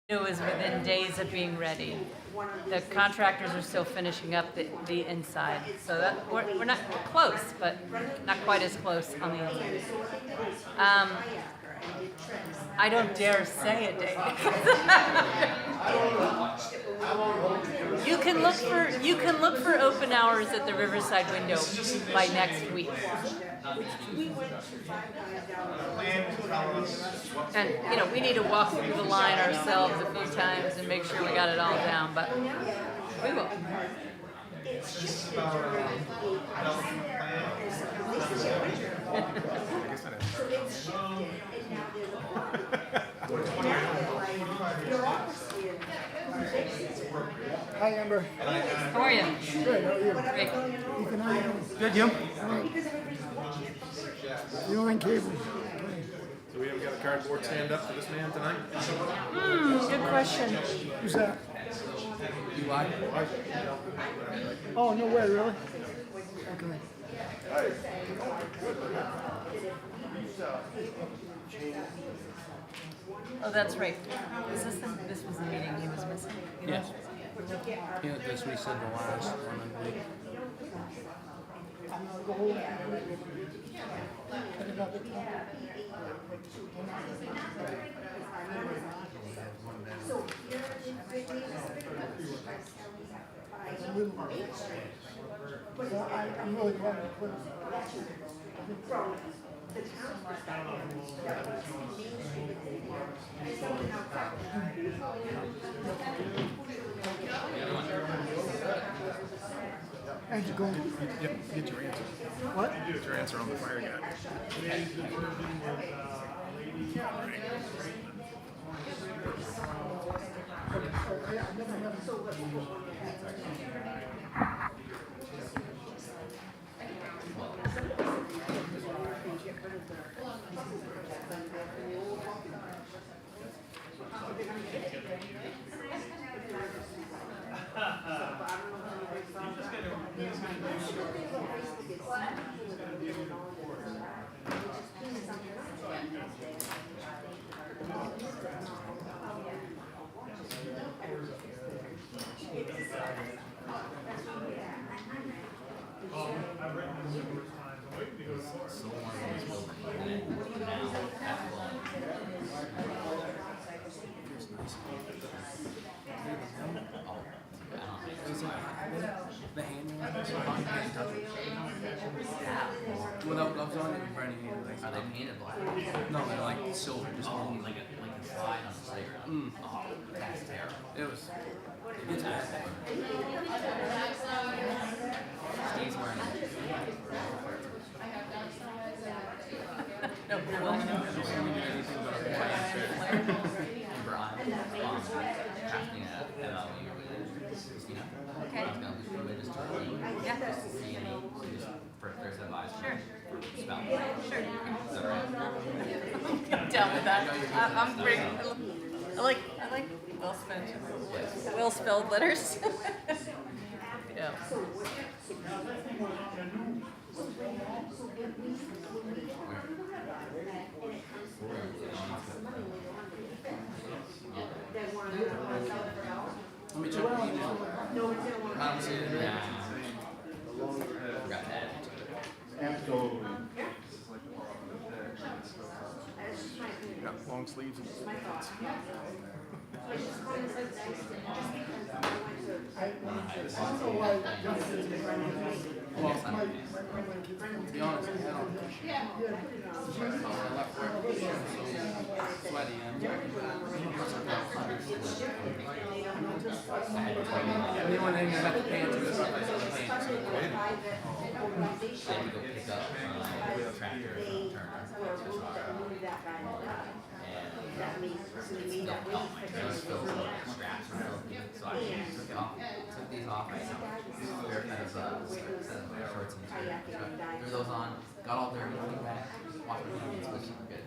It was within days of being ready. The contractors are still finishing up the inside, so that we're not close, but not quite as close on the inside. I don't dare say a date. You can look for open hours at the Riverside window by next week. And we need to walk through the line ourselves a few times and make sure we got it all down, but we will. Hi, Amber. How are you? Good, how are you? Great. Ethan, how are you doing? Good, you? You're on cable. So we haven't got a cardboard stand up for this man tonight? Good question. Who's that? You like? Oh, no way, really? Okay. Oh, that's right. This was the meeting he was missing. Yes. Yeah, that's what he said the last one, I believe. I'm really glad you put it. How'd you go? Get your answer. What? Get your answer on the fire guy. The hand without gloves on, you're burning hands. Are they painted black? No, they're like silver, just Oh, like a slide on the playground. Oh, that's terrible. it was. It's bad. Steve's wearing it. No, Brian, casting at MLU. Christina. Okay. He's gonna do it just to Yeah. see any for there's advice. Sure. Spell. Sure. Is that right? I'm down with that. I'm great. I like well spelled letters. Yeah. Let me check your email. I don't see it. Yeah. Forgot to add it to it. Got long sleeves and Well, to be honest, I don't. I left work so sweaty and the only thing I got the pants was the pants. They had to go pick up tractor and turner. And my dress filled with straps and everything. So I took it off. Took these off. I spare kind of set of shorts and threw those on. Got all dirty. Came back. Washed my hands. Was super good.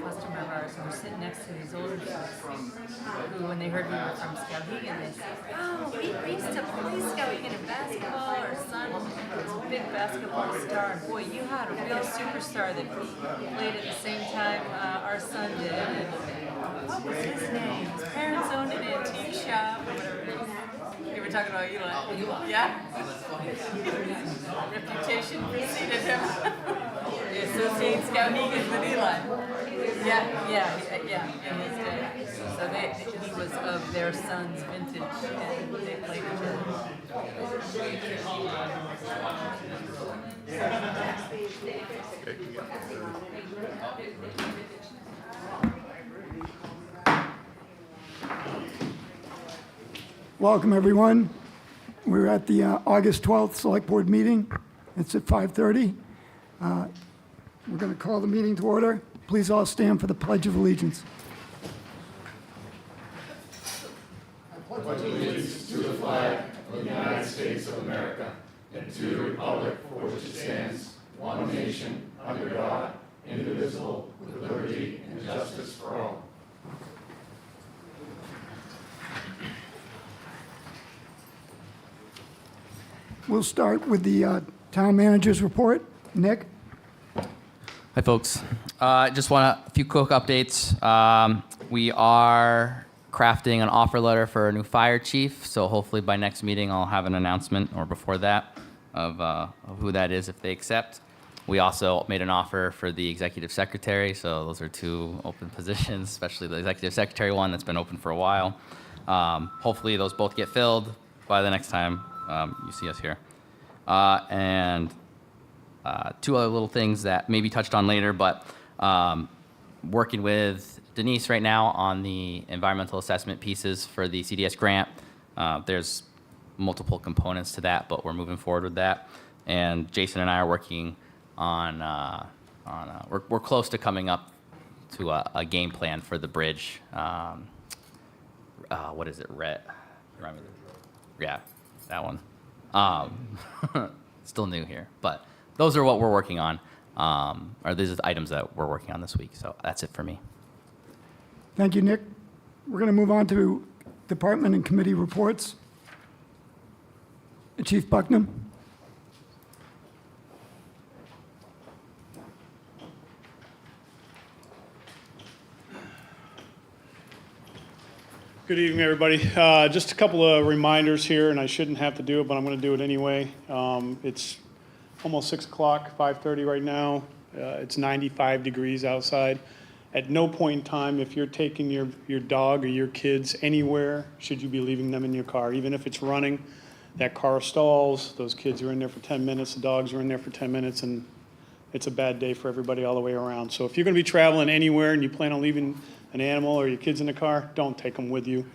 customer of ours, and we're sitting next to these older folks who, when they heard we were from Skowhegan, they said, "Oh, we used to play Skowhegan in basketball. Our son was a big basketball star, and boy, you had a real superstar that played at the same time our son did. And what was his name? His parents owned an antique shop or whatever it is." You were talking about Eli. Yeah? Reputation preceded him. He associates Skowhegan with Eli. Yeah, in his day. So he was of their son's vintage, and they played each other. Welcome, everyone. We're at the August 12th Select Board meeting. It's at 5:30. We're going to call the meeting to order. Please all stand for the Pledge of Allegiance. We'll start with the town manager's report. Nick? Hi, folks. Just want a few quick updates. We are crafting an offer letter for a new fire chief, so hopefully by next meeting I'll have an announcement, or before that, of who that is if they accept. We also made an offer for the executive secretary, so those are two open positions, especially the executive secretary one that's been open for a while. Hopefully those both get filled by the next time you see us here. And two other little things that may be touched on later, but working with Denise right now on the environmental assessment pieces for the CDS grant. There's multiple components to that, but we're moving forward with that. And Jason and I are working on we're close to coming up to a game plan for the bridge. What is it? Remind me. Yeah, that one. Still new here, but those are what we're working on. Or these are the items that we're working on this week. So that's it for me. Thank you, Nick. We're going to move on to department and committee reports. Chief Bucknam. Good evening, everybody. Just a couple of reminders here, and I shouldn't have to do it, but I'm going to do it anyway. It's almost 6 o'clock, 5:30 right now. It's 95 degrees outside. At no point in time, if you're taking your dog or your kids anywhere, should you be leaving them in your car. Even if it's running, that car stalls, those kids are in there for 10 minutes, the dogs are in there for 10 minutes, and it's a bad day for everybody all the way around. So if you're going to be traveling anywhere and you plan on leaving an animal or your kids in the car, don't take them with you.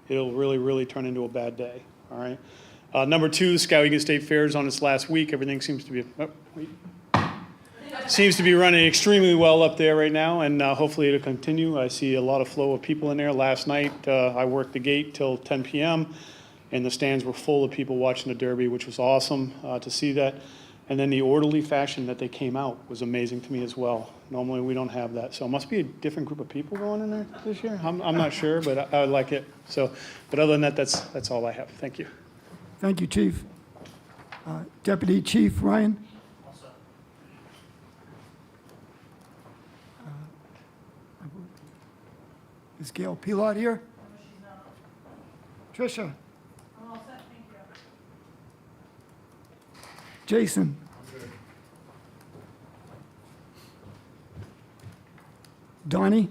It'll really, really turn into a bad day, all right? Number two, Skowhegan State Fair is on its last week. Everything seems to be running extremely well up there right now, and hopefully it'll continue. I see a lot of flow of people in there. Last night, I worked the gate till 10 p.m., and the stands were full of people watching the Derby, which was awesome to see that. And then the orderly fashion that they came out was amazing to me as well. Normally we don't have that, so it must be a different group of people going in there this year. I'm not sure, but I like it. So, but other than that, that's all I have. Thank you. Thank you, Chief. Deputy Chief Ryan. Is Gail Pilot here? Tricia. Jason. Donnie.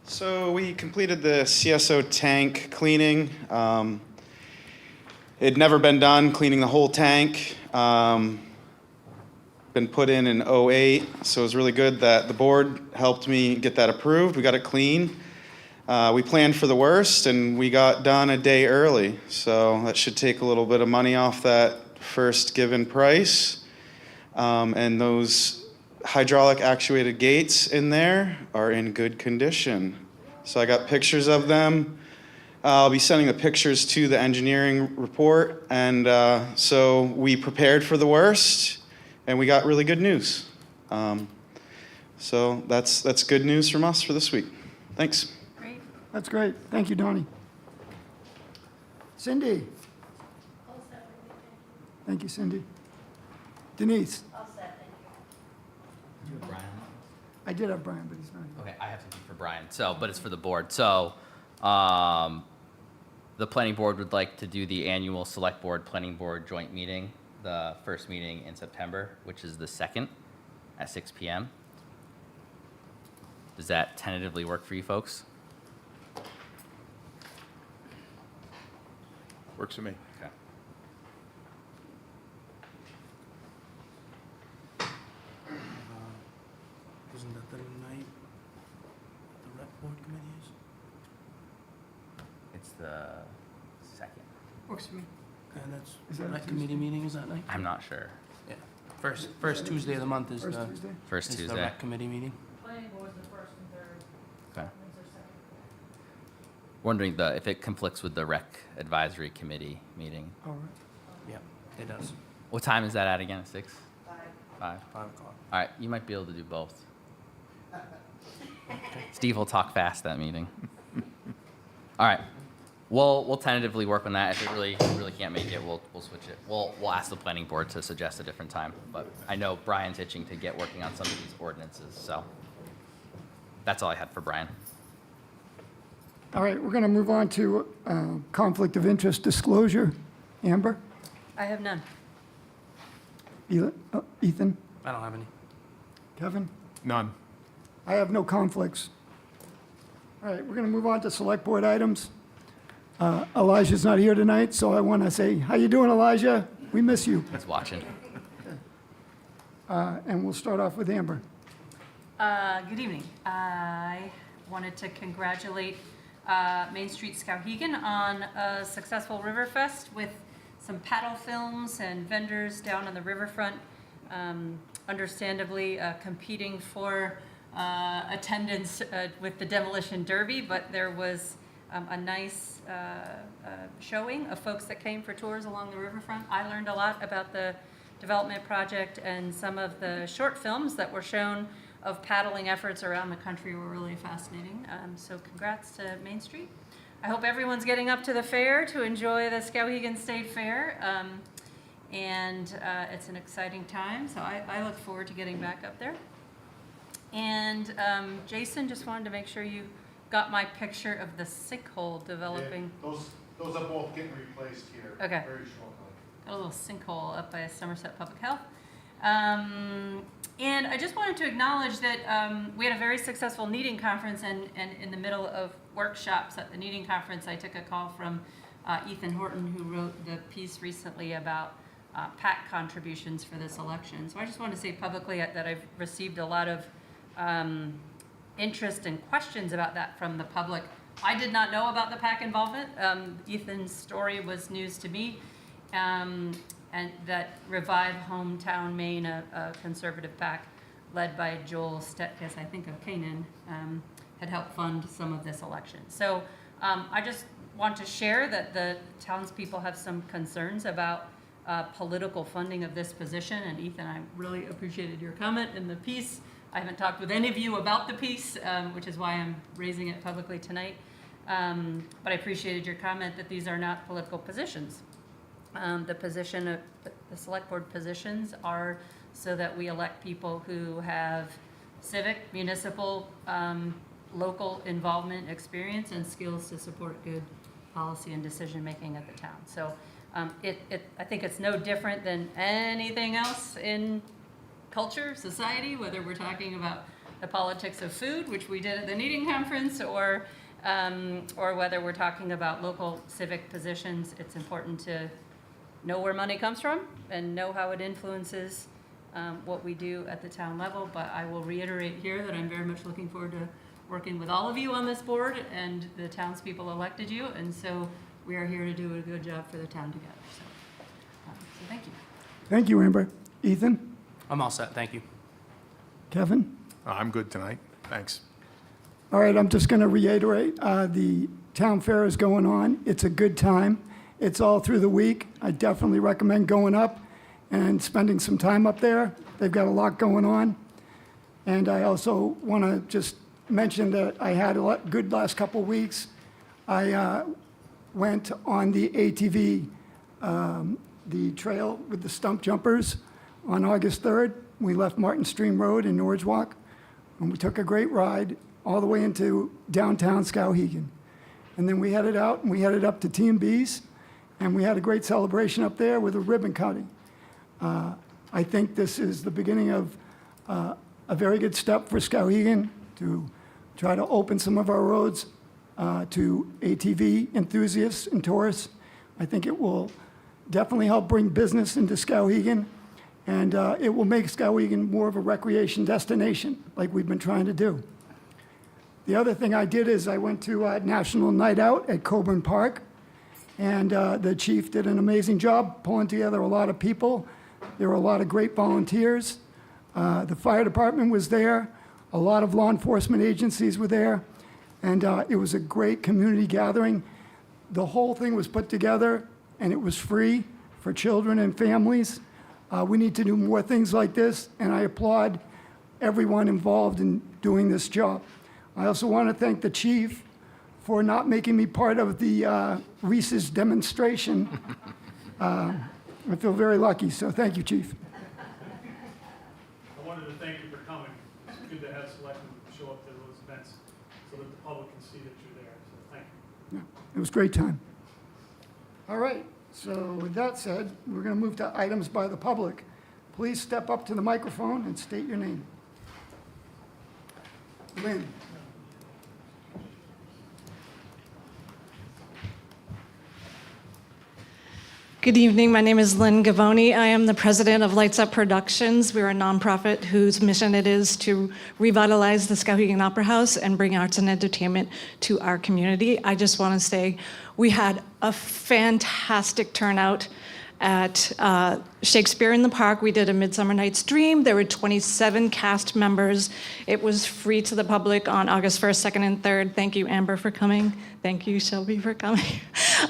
So we completed the CSO tank cleaning. It had never been done, cleaning the whole tank. Been put in '08, so it was really good that the board helped me get that approved. We got it clean. We planned for the worst, and we got done a day early. So that should take a little bit of money off that first given price. And those hydraulic actuated gates in there are in good condition. So I got pictures of them. I'll be sending the pictures to the engineering report, and so we prepared for the worst, and we got really good news. So that's good news from us for this week. Thanks. Great. That's great. Thank you, Donnie. Cindy? Thank you, Cindy. Denise? Brian. I did have Brian, but he's not here. Okay, I have something for Brian. So, but it's for the board. So, the planning board would like to do the annual select board planning board joint meeting, the first meeting in September, which is the 2nd at 6 p.m. Does that tentatively work for you folks? Works for me. Okay. Isn't that the night the rec board committee is? It's the 2nd. Works for me. And that's, Is that the a rec committee meeting is that night? I'm not sure. Yeah. First Tuesday of the month is First the, Tuesday? First is the Tuesday. rec committee meeting. Planning board's the first and third. Okay. Wondering if it conflicts with the rec advisory committee meeting. All right. Yeah, it does. What time is that at again? At 6? 5. 5 o'clock. All right, you might be able to do both. Steve will talk fast that meeting. All right, we'll tentatively work on that. If it really can't make it, we'll switch it. We'll ask the planning board to suggest a different time. But I know Brian's itching to get working on some of these ordinances, so that's all I had for Brian. All right, we're going to move on to conflict of interest disclosure. Amber? I have none. Ethan? I don't have any. Kevin? None. I have no conflicts. All right, we're going to move on to select board items. Elijah's not here tonight, so I want to say, how you doing, Elijah? We miss you. He's watching. And we'll start off with Amber. Good evening. I wanted to congratulate Main Street Skowhegan on a successful Riverfest with some paddle films and vendors down on the riverfront, understandably competing for attendance with the demolition derby, but there was a nice showing of folks that came for tours along the riverfront. I learned a lot about the development project, and some of the short films that were shown of paddling efforts around the country were really fascinating. So congrats to Main Street. I hope everyone's getting up to the fair to enjoy the Skowhegan State Fair. It's an exciting time, so I look forward to getting back up there. And Jason, just wanted to make sure you got my picture of the sinkhole developing. Yeah, those are both getting replaced here. Okay. Very shortly. Got a little sinkhole up by Somerset Public Health. And I just wanted to acknowledge that we had a very successful kneading conference, and in the middle of workshops at the kneading conference, I took a call from Ethan Horton, who wrote the piece recently about PAC contributions for this election. So I just want to say publicly that I've received a lot of interest and questions about that from the public. I did not know about the PAC involvement. Ethan's story was news to me. And that Revive Hometown Maine, a conservative PAC led by Joel Stetkes, I think of Canaan, had helped fund some of this election. So I just want to share that the townspeople have some concerns about political funding of this position. And Ethan, I really appreciated your comment in the piece. I haven't talked with any of you about the piece, which is why I'm raising it publicly tonight. But I appreciated your comment that these are not political positions. The position of the select board positions are so that we elect people who have civic, municipal, local involvement, experience, and skills to support good policy and decision making at the town. So I think it's no different than anything else in culture, society, whether we're talking about the politics of food, which we did at the kneading conference, or whether we're talking about local civic positions. It's important to know where money comes from and know how it influences what we do at the town level. But I will reiterate here that I'm very much looking forward to working with all of you on this board, and the townspeople elected you, and so we are here to do a good job for the town together. So thank you. Thank you, Amber. Ethan? I'm all set, thank you. Kevin? I'm good tonight. Thanks. All right, I'm just going to reiterate, the town fair is going on. It's a good time. It's all through the week. I definitely recommend going up and spending some time up there. They've got a lot going on. And I also want to just mention that I had a good last couple of weeks. I went on the ATV, the trail with the stump jumpers on August 3rd. We left Martin Stream Road in Norridgewalk, and we took a great ride all the way into downtown Skowhegan. And then we headed out, and we headed up to T&B's, and we had a great celebration up there with a ribbon cutting. I think this is the beginning of a very good step for Skowhegan to try to open some of our roads to ATV enthusiasts and tourists. I think it will definitely help bring business into Skowhegan, and it will make Skowhegan more of a recreation destination, like we've been trying to do. The other thing I did is I went to National Night Out at Coburn Park, and the chief did an amazing job pulling together a lot of people. There were a lot of great volunteers. The fire department was there. A lot of law enforcement agencies were there. And it was a great community gathering. The whole thing was put together, and it was free for children and families. We need to do more things like this, and I applaud everyone involved in doing this job. I also want to thank the chief for not making me part of the Reese's demonstration. I feel very lucky, so thank you, Chief. I wanted to thank you for coming. It's good to have selectmen show up to those events so that the public can see that you're there. So thank you. It was a great time. All right, so with that said, we're going to move to items by the public. Please step up to the microphone and state your name. Lynn. Good evening. My name is Lynn Gavoni. I am the president of Lights Up Productions. We're a nonprofit whose mission it is to revitalize the Skowhegan Opera House and bring arts and entertainment to our community. I just want to say we had a fantastic turnout at Shakespeare in the Park. We did a Midsummer Night's Dream. There were 27 cast members. It was free to the public on August 1st, 2nd, and 3rd. Thank you, Amber, for coming. Thank you, Shelby, for coming.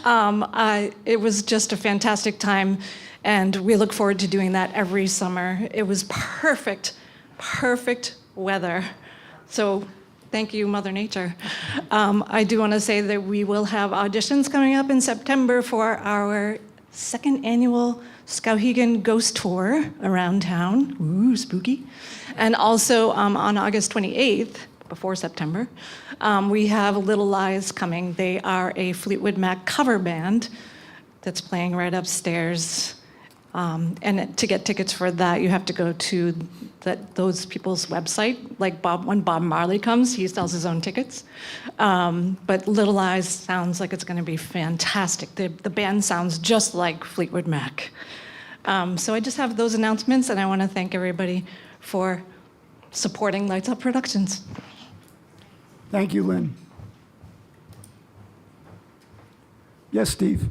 It was just a fantastic time, and we look forward to doing that every summer. It was perfect, perfect weather. So thank you, Mother Nature. I do want to say that we will have auditions coming up in September for our second annual Skowhegan Ghost Tour around town. Ooh, spooky. And also on August 28th, before September, we have Little Lies coming. They are a Fleetwood Mac cover band that's playing right upstairs. And to get tickets for that, you have to go to those people's website. Like when Bob Marley comes, he sells his own tickets. But Little Eyes sounds like it's going to be fantastic. The band sounds just like Fleetwood Mac. So I just have those announcements, and I want to thank everybody for supporting Lights Up Productions. Thank you, Lynn. Yes, Steve.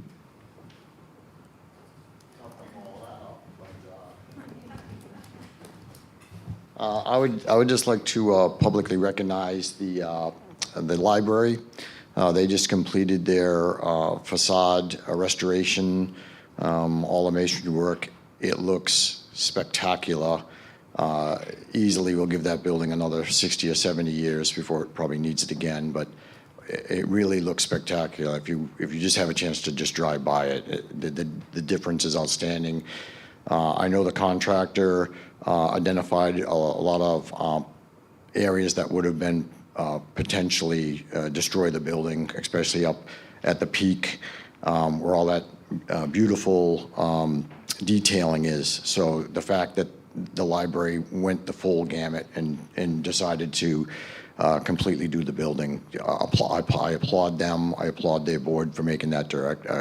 I would just like to publicly recognize the library. They just completed their facade restoration, all the masonry work. It looks spectacular. Easily will give that building another 60 or 70 years before it probably needs it again, but it really looks spectacular. If you just have a chance to just drive by it, the difference is outstanding. I know the contractor identified a lot of areas that would have been potentially destroy the building, especially up at the peak where all that beautiful detailing is. So the fact that the library went the full gamut and decided to completely do the building, I applaud them. I applaud their board for making that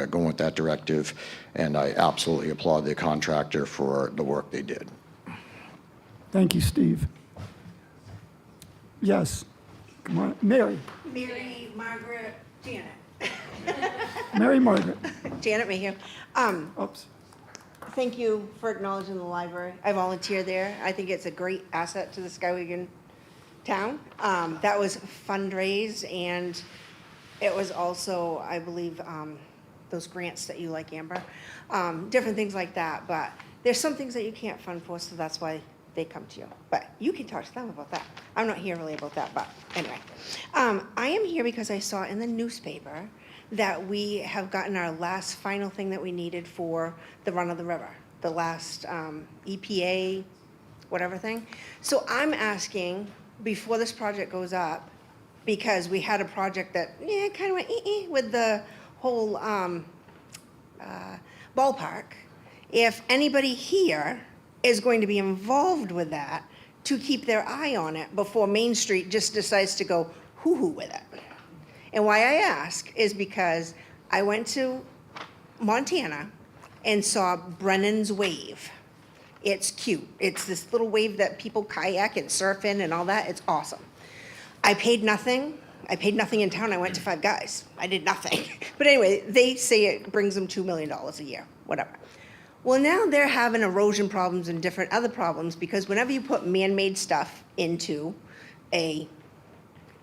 going with that directive, and I absolutely applaud the contractor for the work they did. Thank you, Steve. Yes. Come on, Mary. Mary Margaret Janet. Mary Margaret. Janet Mayhew. Oops. Thank you for acknowledging the library. I volunteer there. I think it's a great asset to the Skowhegan town. That was fundraised, and It was also, I believe, those grants that you like, Amber, different things like that. But there's some things that you can't fund for, so that's why they come to you. But you can talk to them about that. I'm not here really about that, but anyway. I am here because I saw in the newspaper that we have gotten our last final thing that we needed for the run of the river, the last EPA, whatever thing. So I'm asking, before this project goes up, because we had a project that, kind of went with the whole ballpark, if anybody here is going to be involved with that, to keep their eye on it before Main Street just decides to go hoo-hoo with it. And why I ask is because I went to Montana and saw Brennan's Wave. It's cute. It's this little wave that people kayak and surf in and all that. It's awesome. I paid nothing. I paid nothing in town. I went to Five Guys. I did nothing. But anyway, they say it brings them $2 million a year, whatever. Well, now they're having erosion problems and different other problems because whenever you put man-made stuff into a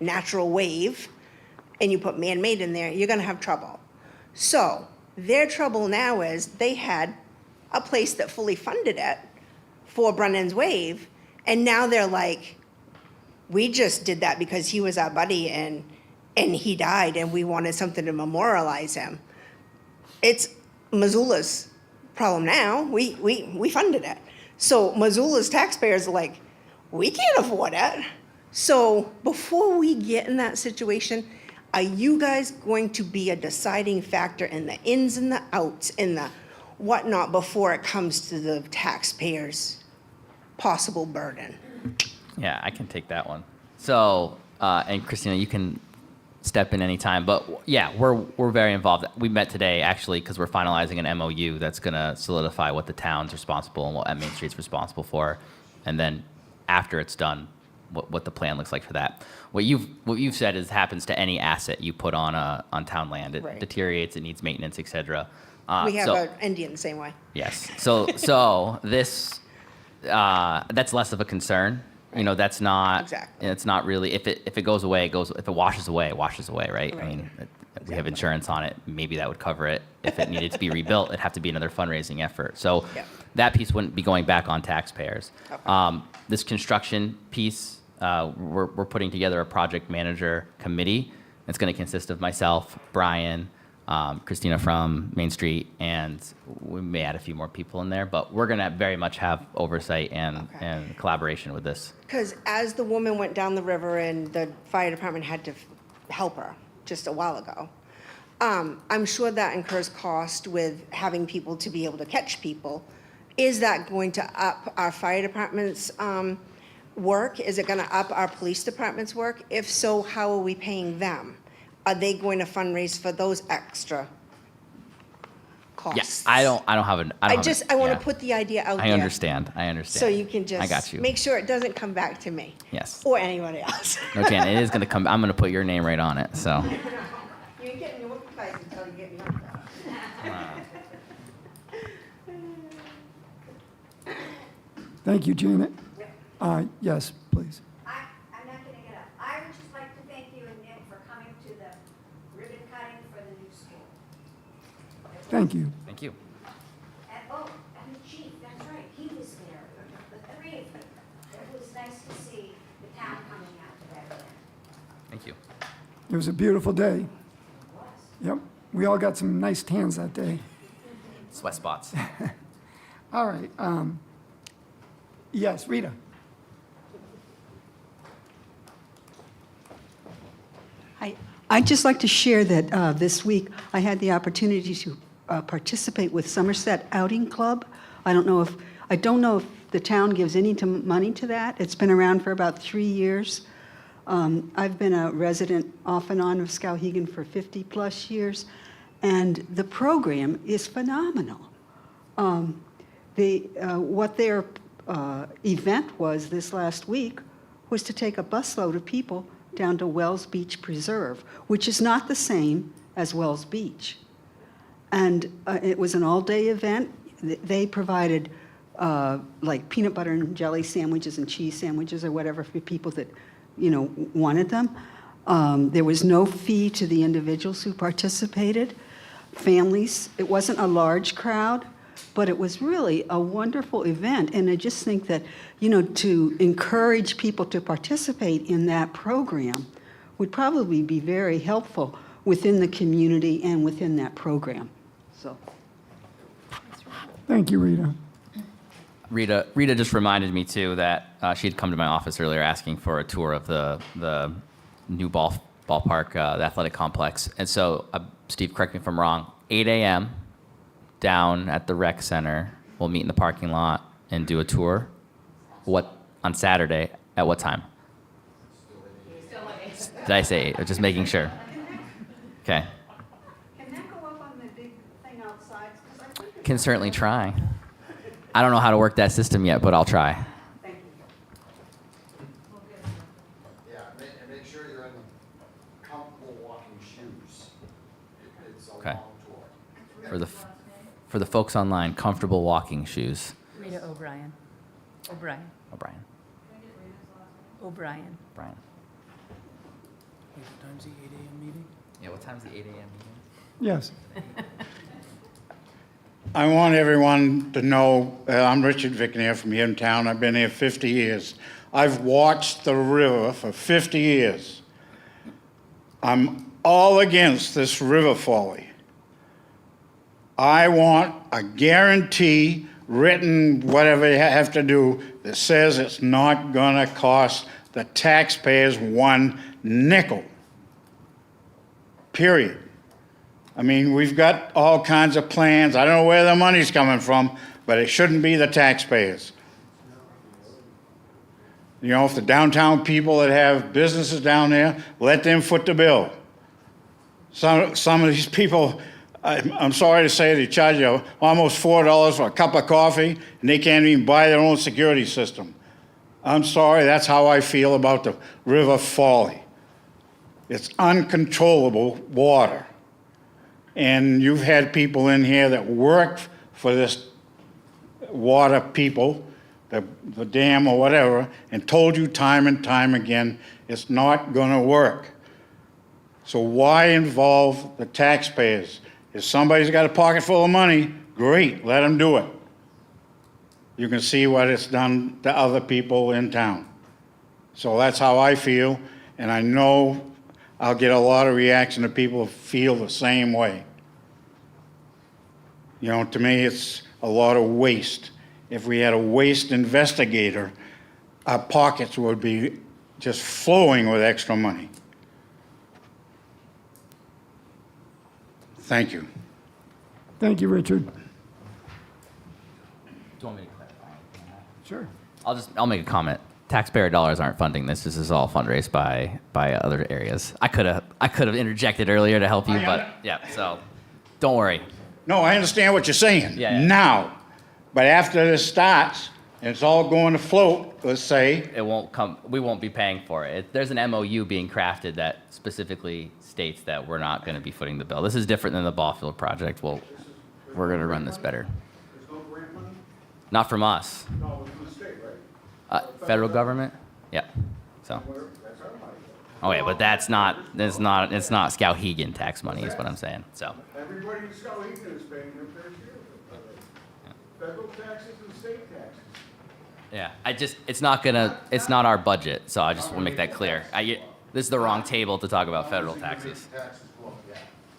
natural wave and you put man-made in there, you're going to have trouble. So their trouble now is they had a place that fully funded it for Brennan's Wave, and now they're like, we just did that because he was our buddy and he died and we wanted something to memorialize him. It's Missoula's problem now. We funded it. So Missoula's taxpayers are like, we can't afford it. So before we get in that situation, are you guys going to be a deciding factor in the ins and the outs and the whatnot before it comes to the taxpayers' possible burden? Yeah, I can take that one. So, and Christina, you can step in anytime. But yeah, we're very involved. We met today actually because we're finalizing an MOU that's going to solidify what the town's responsible and what Main Street's responsible for, and then after it's done, what the plan looks like for that. What you've said is happens to any asset you put on town land. It Right. deteriorates, it needs maintenance, etc. We have an Indian the same way. Yes. So this that's less of a concern. You know, that's not. Exactly. It's not really. If it goes away, it goes. If it washes away, it washes away, right? I Right. mean, we have insurance on it. Maybe that would cover it. If it needed to be rebuilt, it'd have to be another fundraising effort. So Yep. that piece wouldn't be going back on taxpayers. Okay. This construction piece, we're putting together a project manager committee. It's going to consist of myself, Brian, Christina from Main Street, and we may add a few more people in there, but we're going to very much have oversight and collaboration with this. Because as the woman went down the river and the fire department had to help her just a while ago, I'm sure that incurs cost with having people to be able to catch people. Is that going to up our fire department's work? Is it going to up our police department's work? If so, how are we paying them? Are they going to fundraise for those extra costs? Yeah, I don't have an. I want to put the idea out there. I understand. So you can just I got you. make sure it doesn't come back to me. Yes. Or anybody else. No, Jan, it is going to come. I'm going to put your name right on it. So. You ain't getting your whoopie fights until you get me up there. Thank you, Janet. Yes, please. I'm not gonna get up. I would just like to thank you and Nick for coming to the ribbon cutting for the new school. Thank you. Thank you. And the chief, that's right, he was there, the three of you. It was nice to see the town coming out to that event. Thank you. It was a beautiful day. It was. Yep. We all got some nice tans that day. Sweat spots. All right. Yes, Rita. I'd just like to share that this week I had the opportunity to participate with Somerset Outing Club. I don't know if the town gives any money to that. It's been around for about 3 years. I've been a resident off and on of Skowhegan for 50 plus years, and the program is phenomenal. What their event was this last week was to take a busload of people down to Wells Beach Preserve, which is not the same as Wells Beach. And it was an all-day event. They provided like peanut butter and jelly sandwiches and cheese sandwiches or whatever for people that, wanted them. There was no fee to the individuals who participated, families. It wasn't a large crowd, but it was really a wonderful event. And I just think that, to encourage people to participate in that program would probably be very helpful within the community and within that program. So, Thank you, Rita. Rita just reminded me too that she had come to my office earlier asking for a tour of the new ballpark, the athletic complex. And so, Steve, correct me if I'm wrong. 8 a.m. down at the rec center. We'll meet in the parking lot and do a tour. What on Saturday? At what time? Did I say 8? Just making sure. Okay. can that go up on the big thing outside? Can certainly try. I don't know how to work that system yet, but I'll try. Thank you. Yeah, and make sure you're in comfortable walking shoes. It's a Okay. long tour. For the folks online, comfortable walking shoes. Rita O'Brien. O'Brien. O'Brien. O'Brien. Brian. What time's the 8 a.m. meeting? Yeah, what time's the 8 a.m. meeting? Yes. I want everyone to know, I'm Richard Vickner from here in town. I've been here 50 years. I've watched the river for 50 years. I'm all against this river folly. I want a guarantee, written, whatever you have to do, that says it's not gonna cost the taxpayers one nickel. Period. I mean, we've got all kinds of plans. I don't know where the money's coming from, but it shouldn't be the taxpayers. If the downtown people that have businesses down there, let them foot the bill. Some of these people, I'm sorry to say, they charge you almost $4 for a cup of coffee, and they can't even buy their own security system. I'm sorry, that's how I feel about the river folly. It's uncontrollable water. And you've had people in here that work for this water people, the dam or whatever, and told you time and time again, it's not gonna work. So why involve the taxpayers? If somebody's got a pocket full of money, great, let them do it. You can see what it's done to other people in town. So that's how I feel, and I know I'll get a lot of reaction to people who feel the same way. To me, it's a lot of waste. If we had a waste investigator, our pockets would be just flowing with extra money. Thank you. Thank you, Richard. Do you want me to clarify? Sure. I'll make a comment. Taxpayer dollars aren't funding this. This is all fundraised by other areas. I could have interjected earlier to help you, but yeah. So don't worry. No, I understand what you're saying. Yeah. Now, but after this starts, and it's all going to float, let's say. It won't come. We won't be paying for it. There's an MOU being crafted that specifically states that we're not going to be footing the bill. This is different than the ball field project. We're going to run this better. There's no grant money? Not from us. No, it's from the state, right? Federal government. Yeah. So. Oh yeah, but it's not Skowhegan tax money, is what I'm saying. So. Everybody in Skowhegan is paying their fair share of it. Federal taxes and state taxes. Yeah, it's not our budget, so I just want to make that clear. This is the wrong table to talk about federal taxes.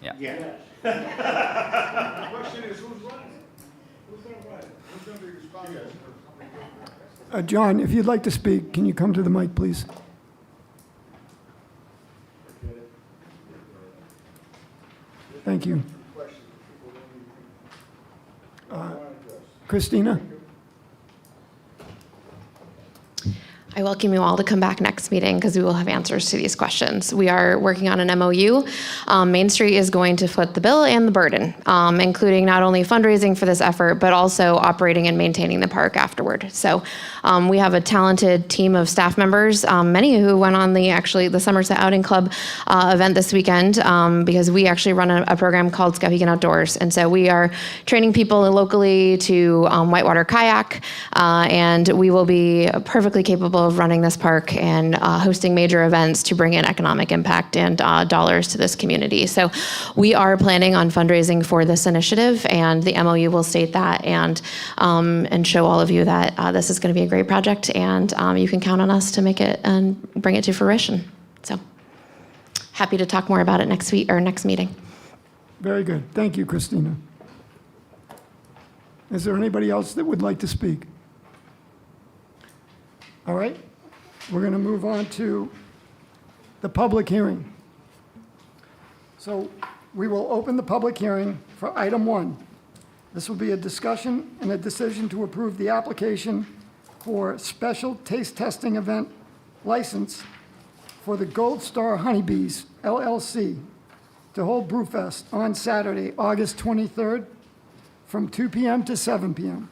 Yeah. Yeah. The question is, who's running it? Who's gonna run it? Who's gonna be responsible for John, if you'd like to speak, can you come to the mic, please? Thank you. Christina? I welcome you all to come back next meeting because we will have answers to these questions. We are working on an MOU. Main Street is going to foot the bill and the burden, including not only fundraising for this effort, but also operating and maintaining the park afterward. So we have a talented team of staff members, many who went on the Somerset Outing Club event this weekend because we actually run a program called Skowhegan Outdoors. And so we are training people locally to whitewater kayak, and we will be perfectly capable of running this park and hosting major events to bring in economic impact and dollars to this community. So we are planning on fundraising for this initiative, and the MOU will state that and show all of you that this is going to be a great project, and you can count on us to make it and bring it to fruition. So happy to talk more about it next week or next meeting. Very good. Thank you, Christina. Is there anybody else that would like to speak? All right, we're going to move on to the public hearing. So we will open the public hearing for item 1. This will be a discussion and a decision to approve the application for special taste testing event license for the Gold Star Honeybees LLC to hold Brewfest on Saturday, August 23rd from 2 p.m. to 7 p.m.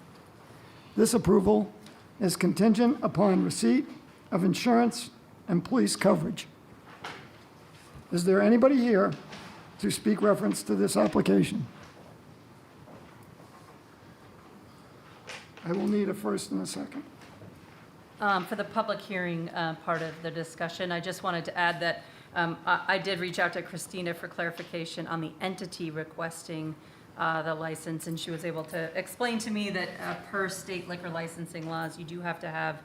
This approval is contingent upon receipt of insurance and police coverage. Is there anybody here to speak reference to this application? I will need a first and a second. For the public hearing part of the discussion, I just wanted to add that I did reach out to Christina for clarification on the entity requesting the license, and she was able to explain to me that per state liquor licensing laws, you do have to have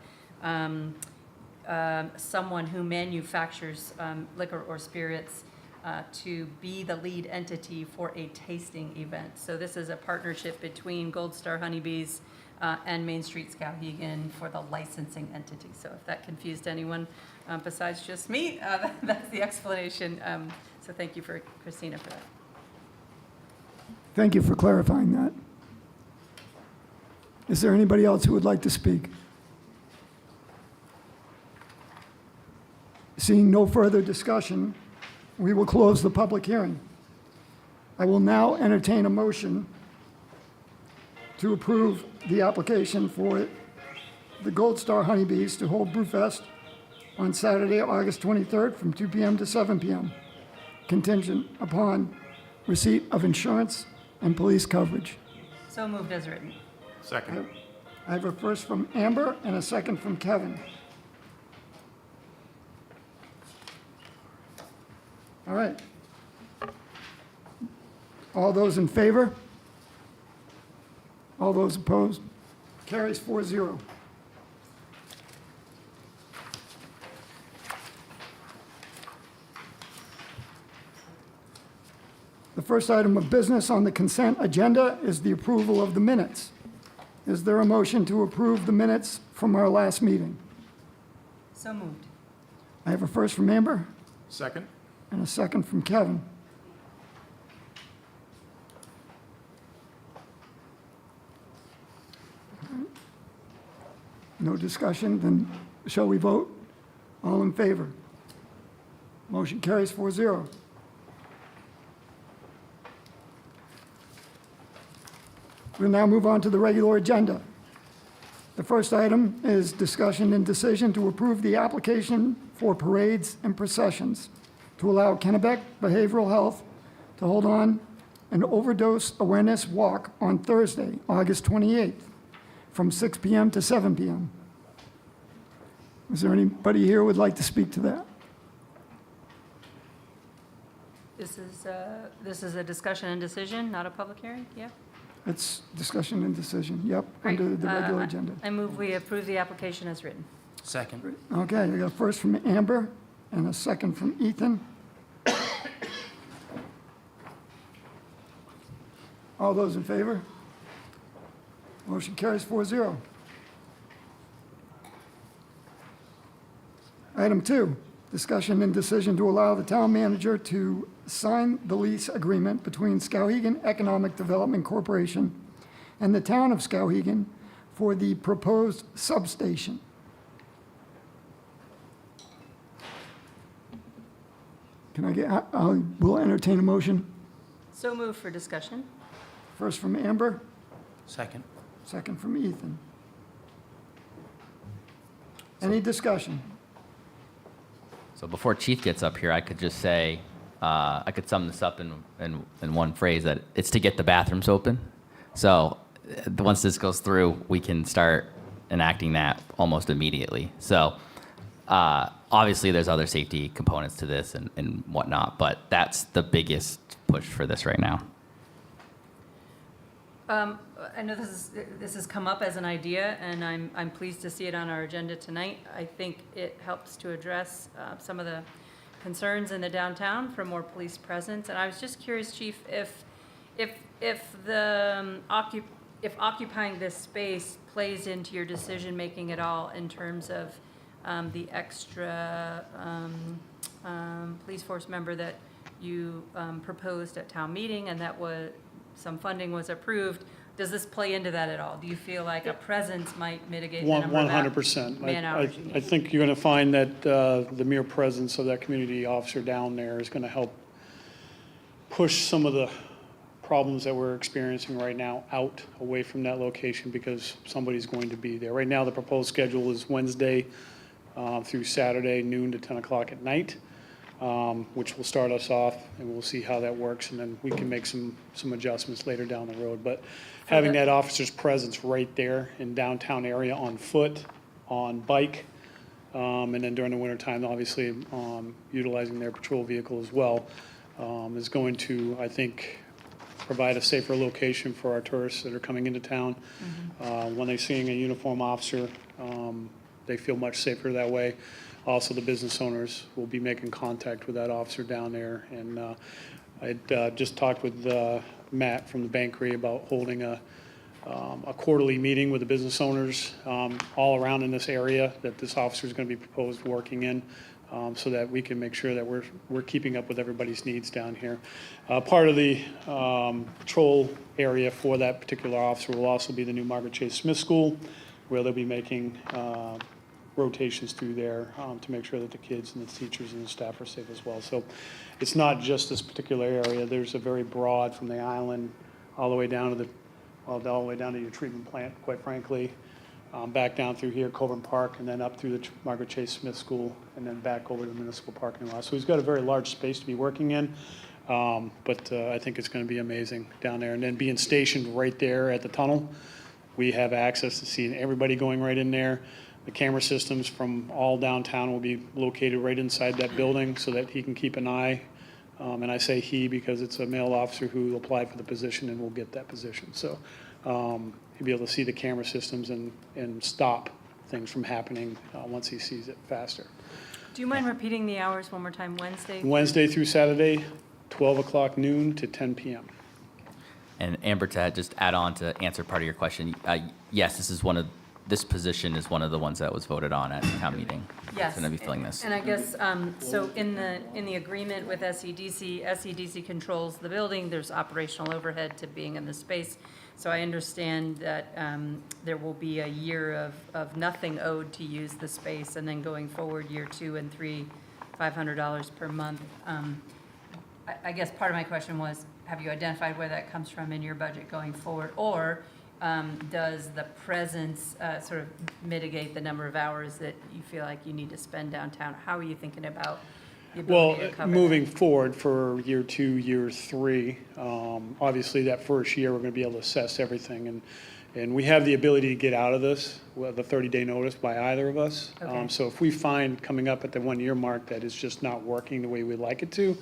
someone who manufactures liquor or spirits to be the lead entity for a tasting event. So this is a partnership between Gold Star Honeybees and Main Street Skowhegan for the licensing entity. So if that confused anyone besides just me, that's the explanation. So thank you for Christina for that. Thank you for clarifying that. Is there anybody else who would like to speak? Seeing no further discussion, we will close the public hearing. I will now entertain a motion to approve the application for the Gold Star Honeybees to hold Brewfest on Saturday, August 23rd from 2 p.m. to 7 p.m., contingent upon receipt of insurance and police coverage. So moved as written. Second. I have a first from Amber and a second from Kevin. All right. All those in favor? All those opposed? Carries 4-0. The first item of business on the consent agenda is the approval of the minutes. Is there a motion to approve the minutes from our last meeting? So moved. I have a first from Amber Second. and a second from Kevin. No discussion, then shall we vote? All in favor? Motion carries 4-0. We'll now move on to the regular agenda. The first item is discussion and decision to approve the application for parades and processions to allow Kennebec Behavioral Health to hold on an overdose awareness walk on Thursday, August 28th, from 6 p.m. to 7 p.m. Is there anybody here who would like to speak to that? This is a discussion and decision, not a public hearing? Yeah? It's discussion and decision, yep, Great. under the regular agenda. I move we approve the application as written. Second. Okay, I got a first from Amber and a second from Ethan. All those in favor? Motion carries 4-0. Item 2, discussion and decision to allow the town manager to sign the lease agreement between Skowhegan Economic Development Corporation and the town of Skowhegan for the proposed substation. Can I get, I will entertain a motion. So moved for discussion. First from Amber, Second. second from Ethan. Any discussion? So before Chief gets up here, I could just say, I could sum this up in one phrase, that it's to get the bathrooms open. So once this goes through, we can start enacting that almost immediately. So obviously there's other safety components to this and whatnot, but that's the biggest push for this right now. I know this has come up as an idea, and I'm pleased to see it on our agenda tonight. I think it helps to address some of the concerns in the downtown for more police presence. And I was just curious, Chief, if occupying this space plays into your decision making at all in terms of the extra police force member that you proposed at town meeting, and that some funding was approved. Does this play into that at all? Do you feel like a presence might mitigate the number of 100%. man hours you I need? think you're going to find that the mere presence of that community officer down there is going to help push some of the problems that we're experiencing right now out, away from that location, because somebody's going to be there. Right now, the proposed schedule is Wednesday through Saturday, noon to 10 o'clock at night, which will start us off, and we'll see how that works, and then we can make some adjustments later down the road. But having that officer's presence right there in downtown area on foot, on bike, and then during the wintertime, obviously utilizing their patrol vehicle as well, is going to, I think, provide a safer location for our tourists that are coming into town. When they're seeing a uniform officer, they feel much safer that way. Also, the business owners will be making contact with that officer down there. And I just talked with Matt from the Bankery about holding a quarterly meeting with the business owners all around in this area that this officer is going to be proposed working in, so that we can make sure that we're keeping up with everybody's needs down here. Part of the patrol area for that particular officer will also be the new Margaret Chase Smith School, where they'll be making rotations through there to make sure that the kids and the teachers and the staff are safe as well. So it's not just this particular area. There's a very broad, from the island all the way down to all the way down to your treatment plant, quite frankly, back down through here, Coburn Park, and then up through the Margaret Chase Smith School, and then back over to the municipal parking lot. So he's got a very large space to be working in, but I think it's going to be amazing down there. And then being stationed right there at the tunnel, we have access to seeing everybody going right in there. The camera systems from all downtown will be located right inside that building so that he can keep an eye. And I say he because it's a male officer who applied for the position and will get that position. So he'll be able to see the camera systems and stop things from happening once he sees it faster. Do you mind repeating the hours one more time? Wednesday through Saturday, 12 o'clock noon to 10 p.m. And Amber, to just add on to answer part of your question, yes, this position is one of the ones that was voted on at the town meeting. Yes. It's going to be filling this. And I guess, so in the agreement with SEDC controls the building, there's operational overhead to being in the space. So I understand that there will be a year of nothing owed to use the space, and then going forward, year 2 and 3, $500 per month. I guess part of my question was, have you identified where that comes from in your budget going forward? Or does the presence sort of mitigate the number of hours that you feel like you need to spend downtown? How are you thinking about the ability to cover moving that? forward for year 2, year 3, obviously that first year we're going to be able to assess everything, and we have the ability to get out of this with a 30-day notice by either of us. Okay. So if we find coming up at the 1-year mark that it's just not working the way we'd like it to,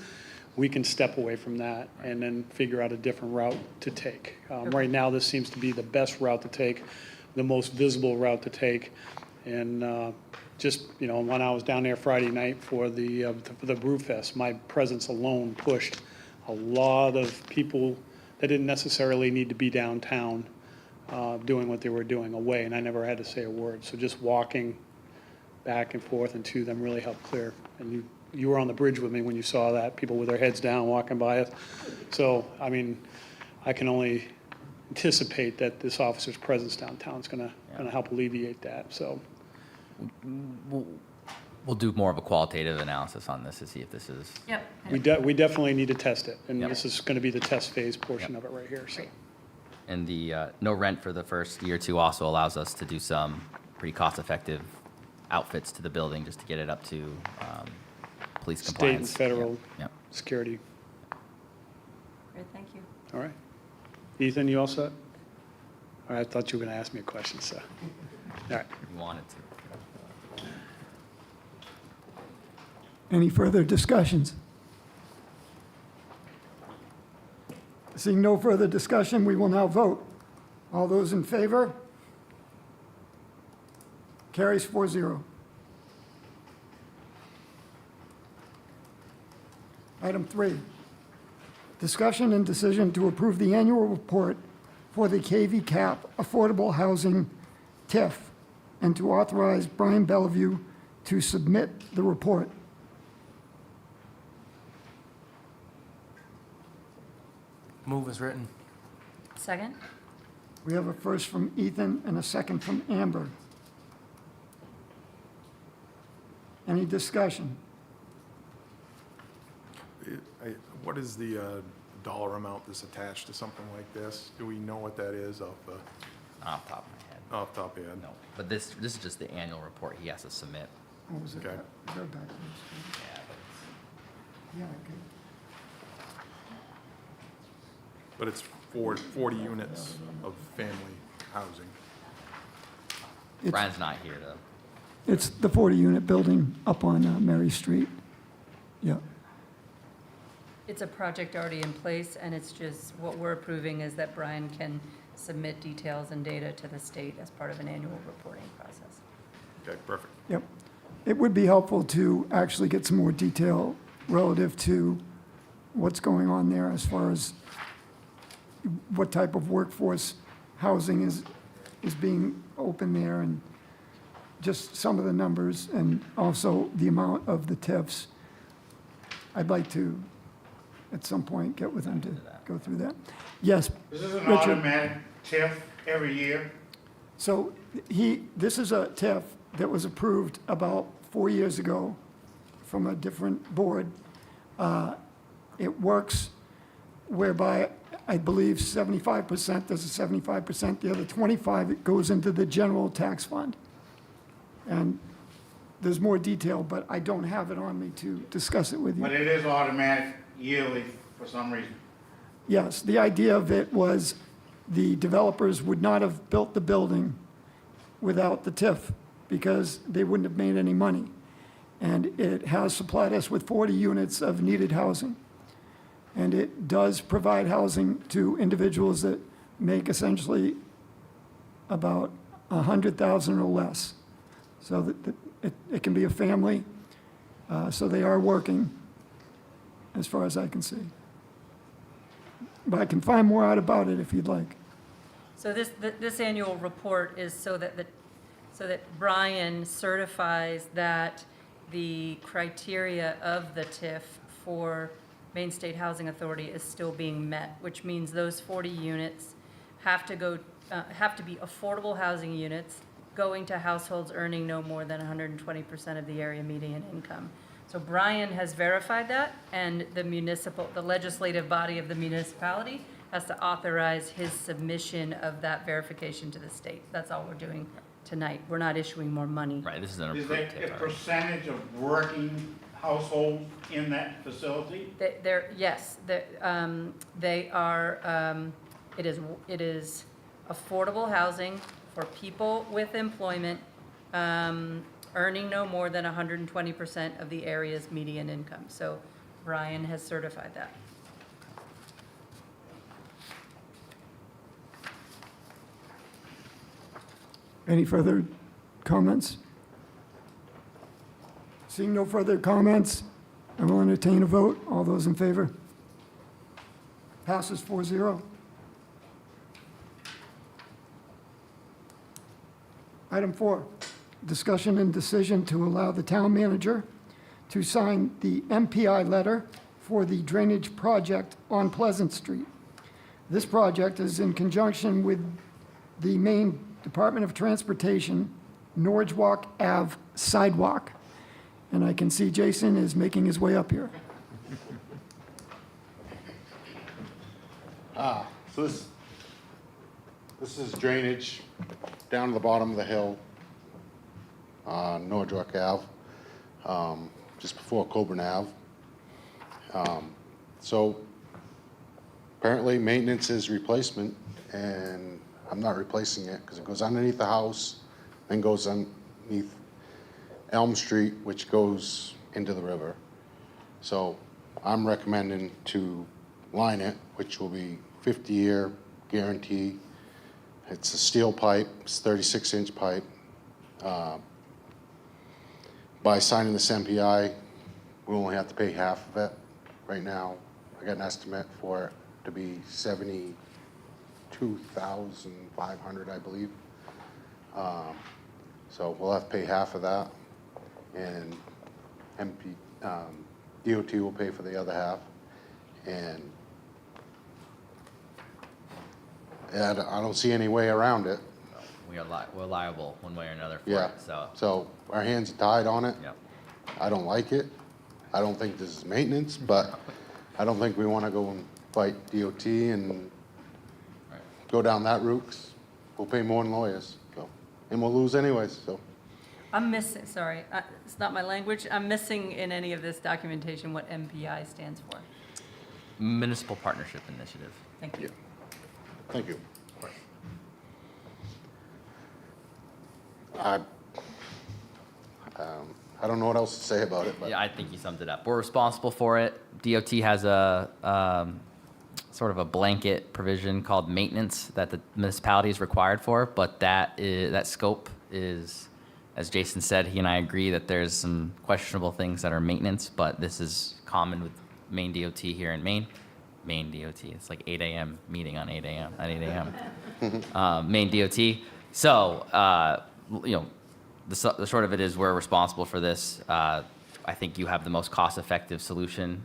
we can step away from that and then figure out a different route to take. Right now, this seems to be the best route to take, the most visible route to take. And just, when I was down there Friday night for the Brew Fest, my presence alone pushed a lot of people that didn't necessarily need to be downtown doing what they were doing away, and I never had to say a word. So just walking back and forth and to them really helped clear. And you were on the bridge with me when you saw that, people with their heads down walking by us. So, I mean, I can only anticipate that this officer's presence downtown is going to help alleviate that. So We'll do more of a qualitative analysis on this to see if this is. Yep. we definitely need to test it, and Yep. this is going to be the test phase portion of it right here. So. And the no rent for the first year or 2 also allows us to do some pretty cost-effective outfits to the building just to get it up to police compliance. State and federal Yep. security. Great, thank you. All right. Ethan, you all set? All right, I thought you were going to ask me a question, so. All right. You wanted to. Any further discussions? Seeing no further discussion, we will now vote. All those in favor? Carries 4-0. Item 3, discussion and decision to approve the annual report for the KV Cap Affordable Housing TIF and to authorize Brian Bellevue to submit the report. Move as written. Second? We have a first from Ethan and a second from Amber. Any discussion? What is the dollar amount that's attached to something like this? Do we know what that is off the Off the top of my head. top of your head? No, but this is just the annual report he has to submit. What was it? Okay. Go back. Yeah, but it's, Yeah, okay. But it's 40 units of family housing. Brian's not here to. It's the 40-unit building up on Mary Street. Yeah. It's a project already in place, and it's just, what we're approving is that Brian can submit details and data to the state as part of an annual reporting process. Okay, perfect. Yep. It would be helpful to actually get some more detail relative to what's going on there as far as what type of workforce housing is being open there, and just some of the numbers, and also the amount of the TIFs. I'd like to, at some point, get with him to go through that. Yes, This is an Richard. automatic TIF every year. So this is a TIF that was approved about 4 years ago from a different board. It works whereby I believe 75%, there's a 75%, the other 25, it goes into the general tax fund. And there's more detail, but I don't have it on me to discuss it with you. But it is automatic yearly for some reason. Yes, the idea of it was the developers would not have built the building without the TIF because they wouldn't have made any money. And it has supplied us with 40 units of needed housing. And it does provide housing to individuals that make essentially about 100,000 or less. So that it can be a family, so they are working, as far as I can see. But I can find more out about it if you'd like. So this annual report is so that Brian certifies that the criteria of the TIF for Maine State Housing Authority is still being met, which means those 40 units have to be affordable housing units going to households earning no more than 120% of the area median income. So Brian has verified that, and the legislative body of the municipality has to authorize his submission of that verification to the state. That's all we're doing tonight. We're not issuing more money. Right, this is an Is approved there a TIF. percentage of working households in that facility? Yes, they are, it is affordable housing for people with employment, earning no more than 120% of the area's median income. So Brian has certified that. Any further comments? Seeing no further comments, I will entertain a vote. All those in favor? Passes 4-0. Item 4, discussion and decision to allow the town manager to sign the MPI letter for the drainage project on Pleasant Street. This project is in conjunction with the Maine Department of Transportation Norridgewalk Ave sidewalk. And I can see Jason is making his way up here. So this is drainage down to the bottom of the hill on Norwood Ave, just before Coburn Ave. So apparently maintenance is replacement, and I'm not replacing it because it goes underneath the house then goes underneath Elm Street, which goes into the river. So I'm recommending to line it, which will be 50-year guarantee. It's a steel pipe, it's 36-inch pipe. By signing this MPI, we only have to pay half of it. Right now, I got an estimate for it to be $72,500, I believe. So we'll have to pay half of that, and DOT will pay for the other half. And I don't see any way around it. We're liable one way or another for Yeah. it, so. So our hands are tied on it. Yep. I don't like it. I don't think this is maintenance, but I don't think we want to go and fight DOT and go down that route. 'Cause we'll pay more than lawyers, so, and we'll lose anyways, so. I'm missing, sorry, it's not my language. I'm missing in any of this documentation what MPI stands for. Municipal Partnership Initiative. Thank you. Thank you. I don't know what else to say about it, but. Yeah, I think you summed it up. We're responsible for it. DOT has a sort of a blanket provision called maintenance that the municipality is required for, but that scope is, as Jason said, he and I agree that there's some questionable things that are maintenance, but this is common with Maine DOT here in Maine. Maine DOT, it's like 8 a.m. meeting on 8 a.m. at 8 a.m. Maine DOT. So, the short of it is we're responsible for this. I think you have the most cost-effective solution,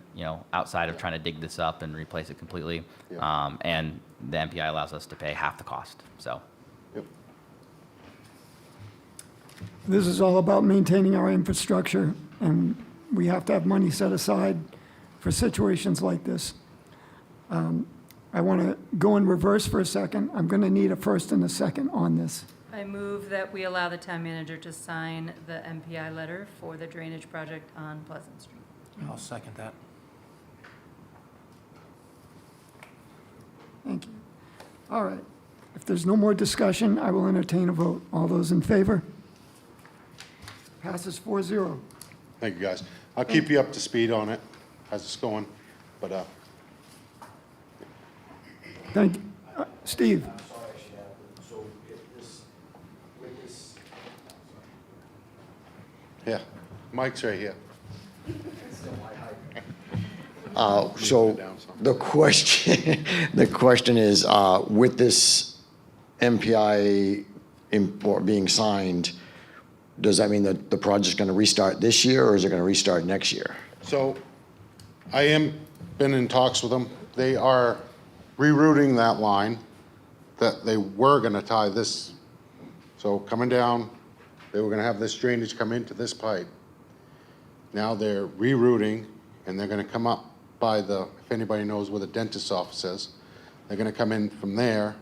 outside of trying to dig this up and replace it completely. Yeah. And the MPI allows us to pay half the cost, so. Yep. This is all about maintaining our infrastructure, and we have to have money set aside for situations like this. I want to go in reverse for a second. I'm going to need a first and a second on this. I move that we allow the town manager to sign the MPI letter for the drainage project on Pleasant Street. I'll second that. Thank you. All right. If there's no more discussion, I will entertain a vote. All those in favor? Passes 4-0. Thank you, guys. I'll keep you up to speed on it as it's going, but, Thank you. Steve? yeah, Mike's right here. So the question, the question is, with this MPI being signed, does that mean that the project's going to restart this year, or is it going to restart next year? So I been in talks with them. They are rerouting that line that they were going to tie this. So coming down, they were going to have this drainage come into this pipe. Now they're rerouting, and they're going to come up by if anybody knows where the dentist's office is, they're going to come in from there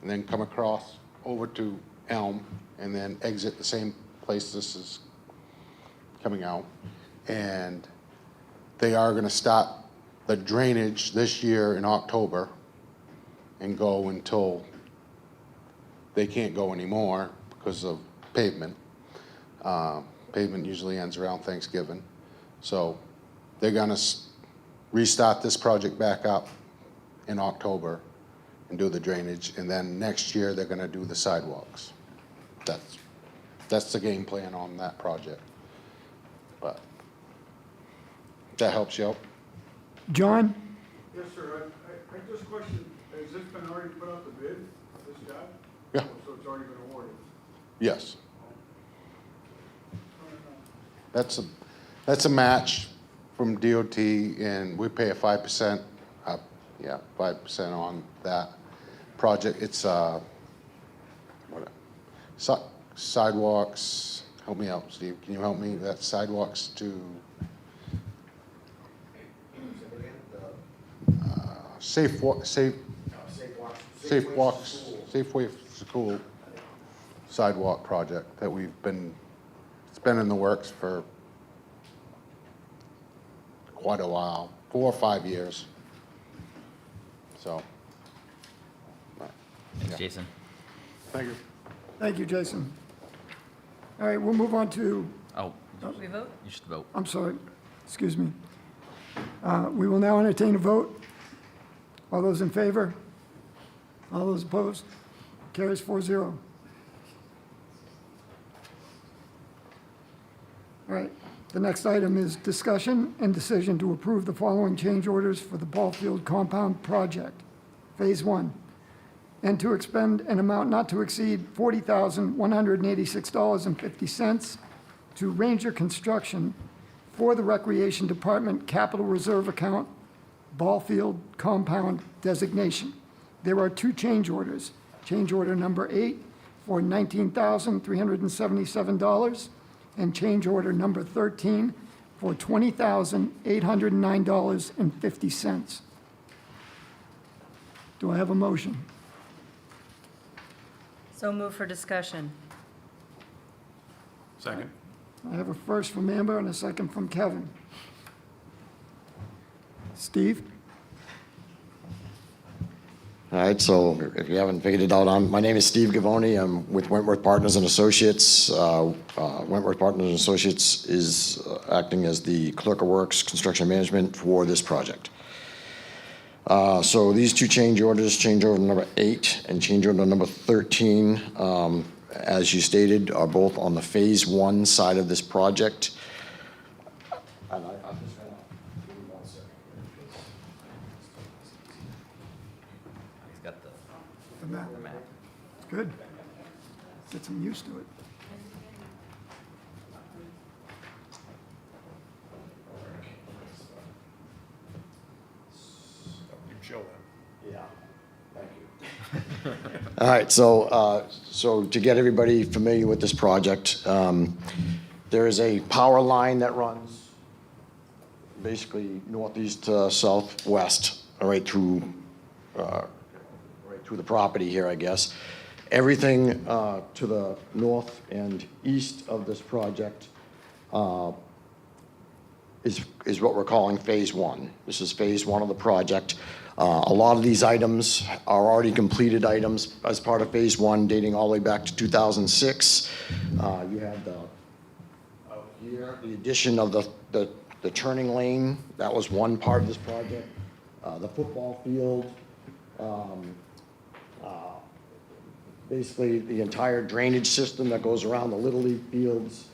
and then come across over to Elm and then exit the same place this is coming out. And they are going to start the drainage this year in October and go until they can't go anymore because of pavement. Pavement usually ends around Thanksgiving. So they're going to restart this project back up in October and do the drainage. And then next year, they're going to do the sidewalks. That's the game plan on that project. But that helps you out. John? Yes, sir. I just questioned, has this been already put out to bid, this job? Yeah. So it's already been awarded? Yes. That's a match from DOT, and we pay a 5% up, 5% on that project. It's sidewalks. Help me out, Steve. Can you help me? That's sidewalks to safe Safeway School sidewalk project that it's been in the works for quite a while, 4 or 5 years. So. Thanks, Jason. Thank you. Thank you, Jason. All right, we'll move on to, Oh, We vote? you should vote. I'm sorry, excuse me. We will now entertain a vote. All those in favor? All those opposed? Carries 4-0. All right, the next item is discussion and decision to approve the following change orders for the ball field compound project, Phase 1, and to expend an amount not to exceed $40,186.50 to Ranger Construction for the Recreation Department Capital Reserve Account, ball field compound designation. There are two change orders. Change order number 8 for $19,377, and change order number 13 for $20,809.50. Do I have a motion? So move for discussion. Second. I have a first from Amber and a second from Kevin. Steve? All right, so if you haven't figured it out, my name is Steve Gavoni. I'm with Wentworth Partners and Associates. Wentworth Partners and Associates is acting as the clerk of works, construction management for this project. So these two change orders, change order number 8 and change order number 13, as you stated, are both on the Phase 1 side of this project. And I'm just gonna give you 1 second. He's got the The map. map. Good. Get some used to it. You show them. Yeah, thank you. All right, so to get everybody familiar with this project, there is a power line that runs basically northeast to southwest, right through the property here, I guess. Everything to the north and east of this project is what we're calling Phase 1. This is Phase 1 of the project. A lot of these items are already completed items as part of Phase 1, dating all the way back to 2006. You had out here, the addition of the turning lane. That was one part of this project. The football field, basically the entire drainage system that goes around the Little League fields,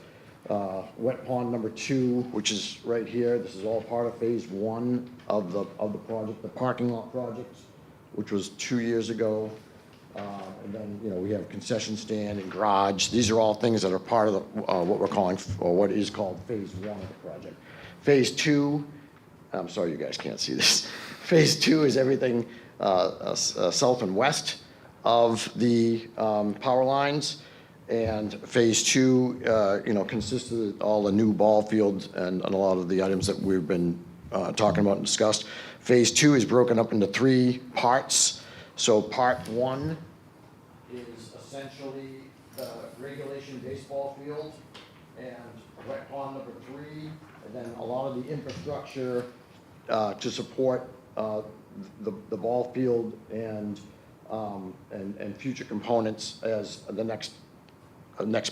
wet pond number 2, which is right here. This is all part of Phase 1 of the project, the parking lot project, which was 2 years ago. And then, we have concession stand and garage. These are all things that are part of what we're calling, or what is called Phase 1 of the project. Phase 2, I'm sorry you guys can't see this. Phase 2 is everything south and west of the power lines. And Phase 2, consists of all the new ball fields and a lot of the items that we've been talking about and discussed. Phase 2 is broken up into 3 parts. So Part 1 is essentially the regulation baseball field and wet pond number 3, and then a lot of the infrastructure to support the ball field and future components as the next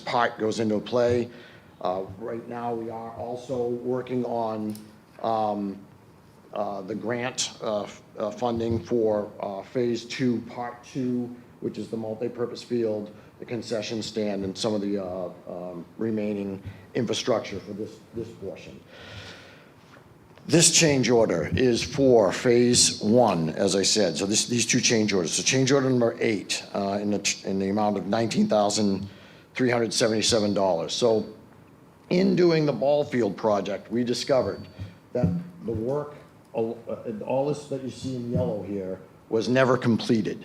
part goes into play. Right now, we are also working on the grant funding for Phase 2, Part 2, which is the multi-purpose field, the concession stand, and some of the remaining infrastructure for this portion. This change order is for Phase 1, as I said. So these two change orders. So change order number 8 in the amount of $19,377. So in doing the ball field project, we discovered that the work, all this that you see in yellow here, was never completed.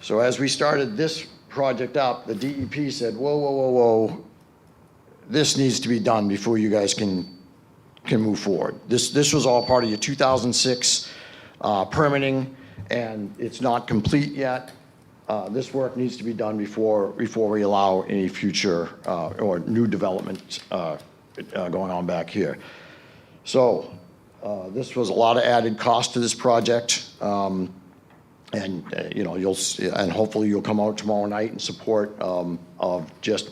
So as we started this project up, the DEP said, whoa, whoa, whoa, whoa, this needs to be done before you guys can move forward. This was all part of your 2006 permitting, and it's not complete yet. This work needs to be done before we allow any future or new development going on back here. So this was a lot of added cost to this project, and you'll see, and hopefully you'll come out tomorrow night in support of just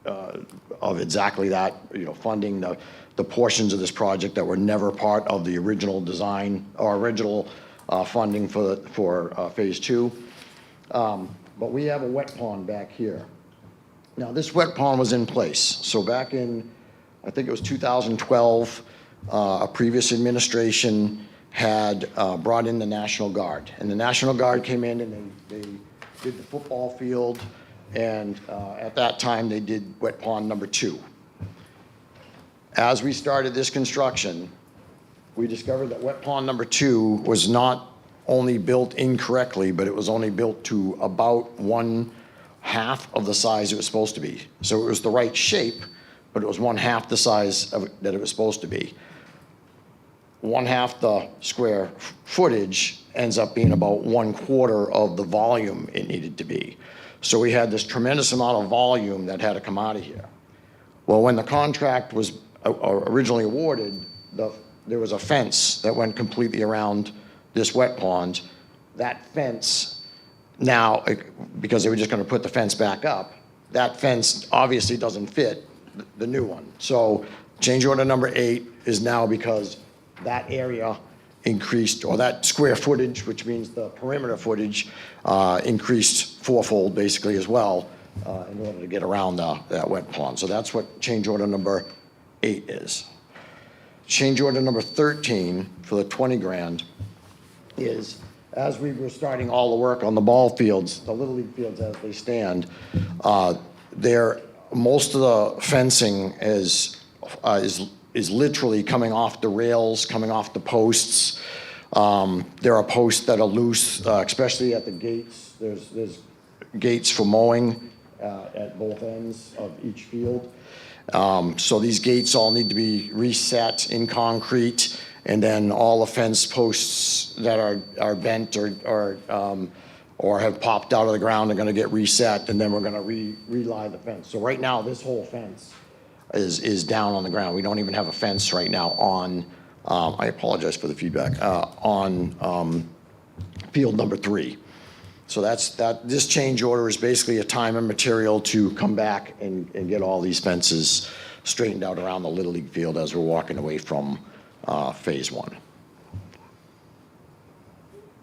of exactly that, funding the portions of this project that were never part of the original design or original funding for Phase 2. But we have a wet pond back here. Now, this wet pond was in place. So back in, I think it was 2012, a previous administration had brought in the National Guard. And the National Guard came in and they did the football field. And at that time, they did wet pond number 2. As we started this construction, we discovered that wet pond number 2 was not only built incorrectly, but it was only built to about 1/2 of the size it was supposed to be. So it was the right shape, but it was 1/2 the size that it was supposed to be. 1/2 the square footage ends up being about 1/4 of the volume it needed to be. So we had this tremendous amount of volume that had to come out of here. Well, when the contract was originally awarded, there was a fence that went completely around this wet pond. That fence, now, because they were just going to put the fence back up, that fence obviously doesn't fit the new one. So change order number 8 is now because that area increased, or that square footage, which means the perimeter footage, increased 4-fold basically as well in order to get around that wet pond. So that's what change order number 8 is. Change order number 13 for the 20 grand is, as we were starting all the work on the ball fields, the Little League fields as they stand, most of the fencing is literally coming off the rails, coming off the posts. There are posts that are loose, especially at the gates. There's gates for mowing at both ends of each field. So these gates all need to be reset in concrete, and then all the fence posts that are bent or have popped out of the ground are going to get reset, and then we're going to relie the fence. So right now, this whole fence is down on the ground. We don't even have a fence right now on, I apologize for the feedback, on field number 3. So this change order is basically a time and material to come back and get all these fences straightened out around the Little League field as we're walking away from Phase 1.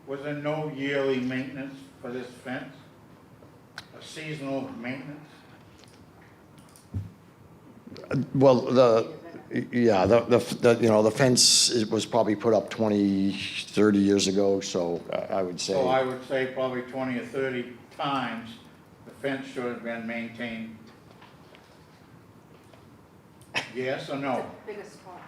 Was there no yearly maintenance for this fence? A seasonal maintenance? Well, the fence was probably put up 20, 30 years ago, so I would say. So I would say probably 20 or 30 times the fence should have been maintained. Yes or no? Bigger spot.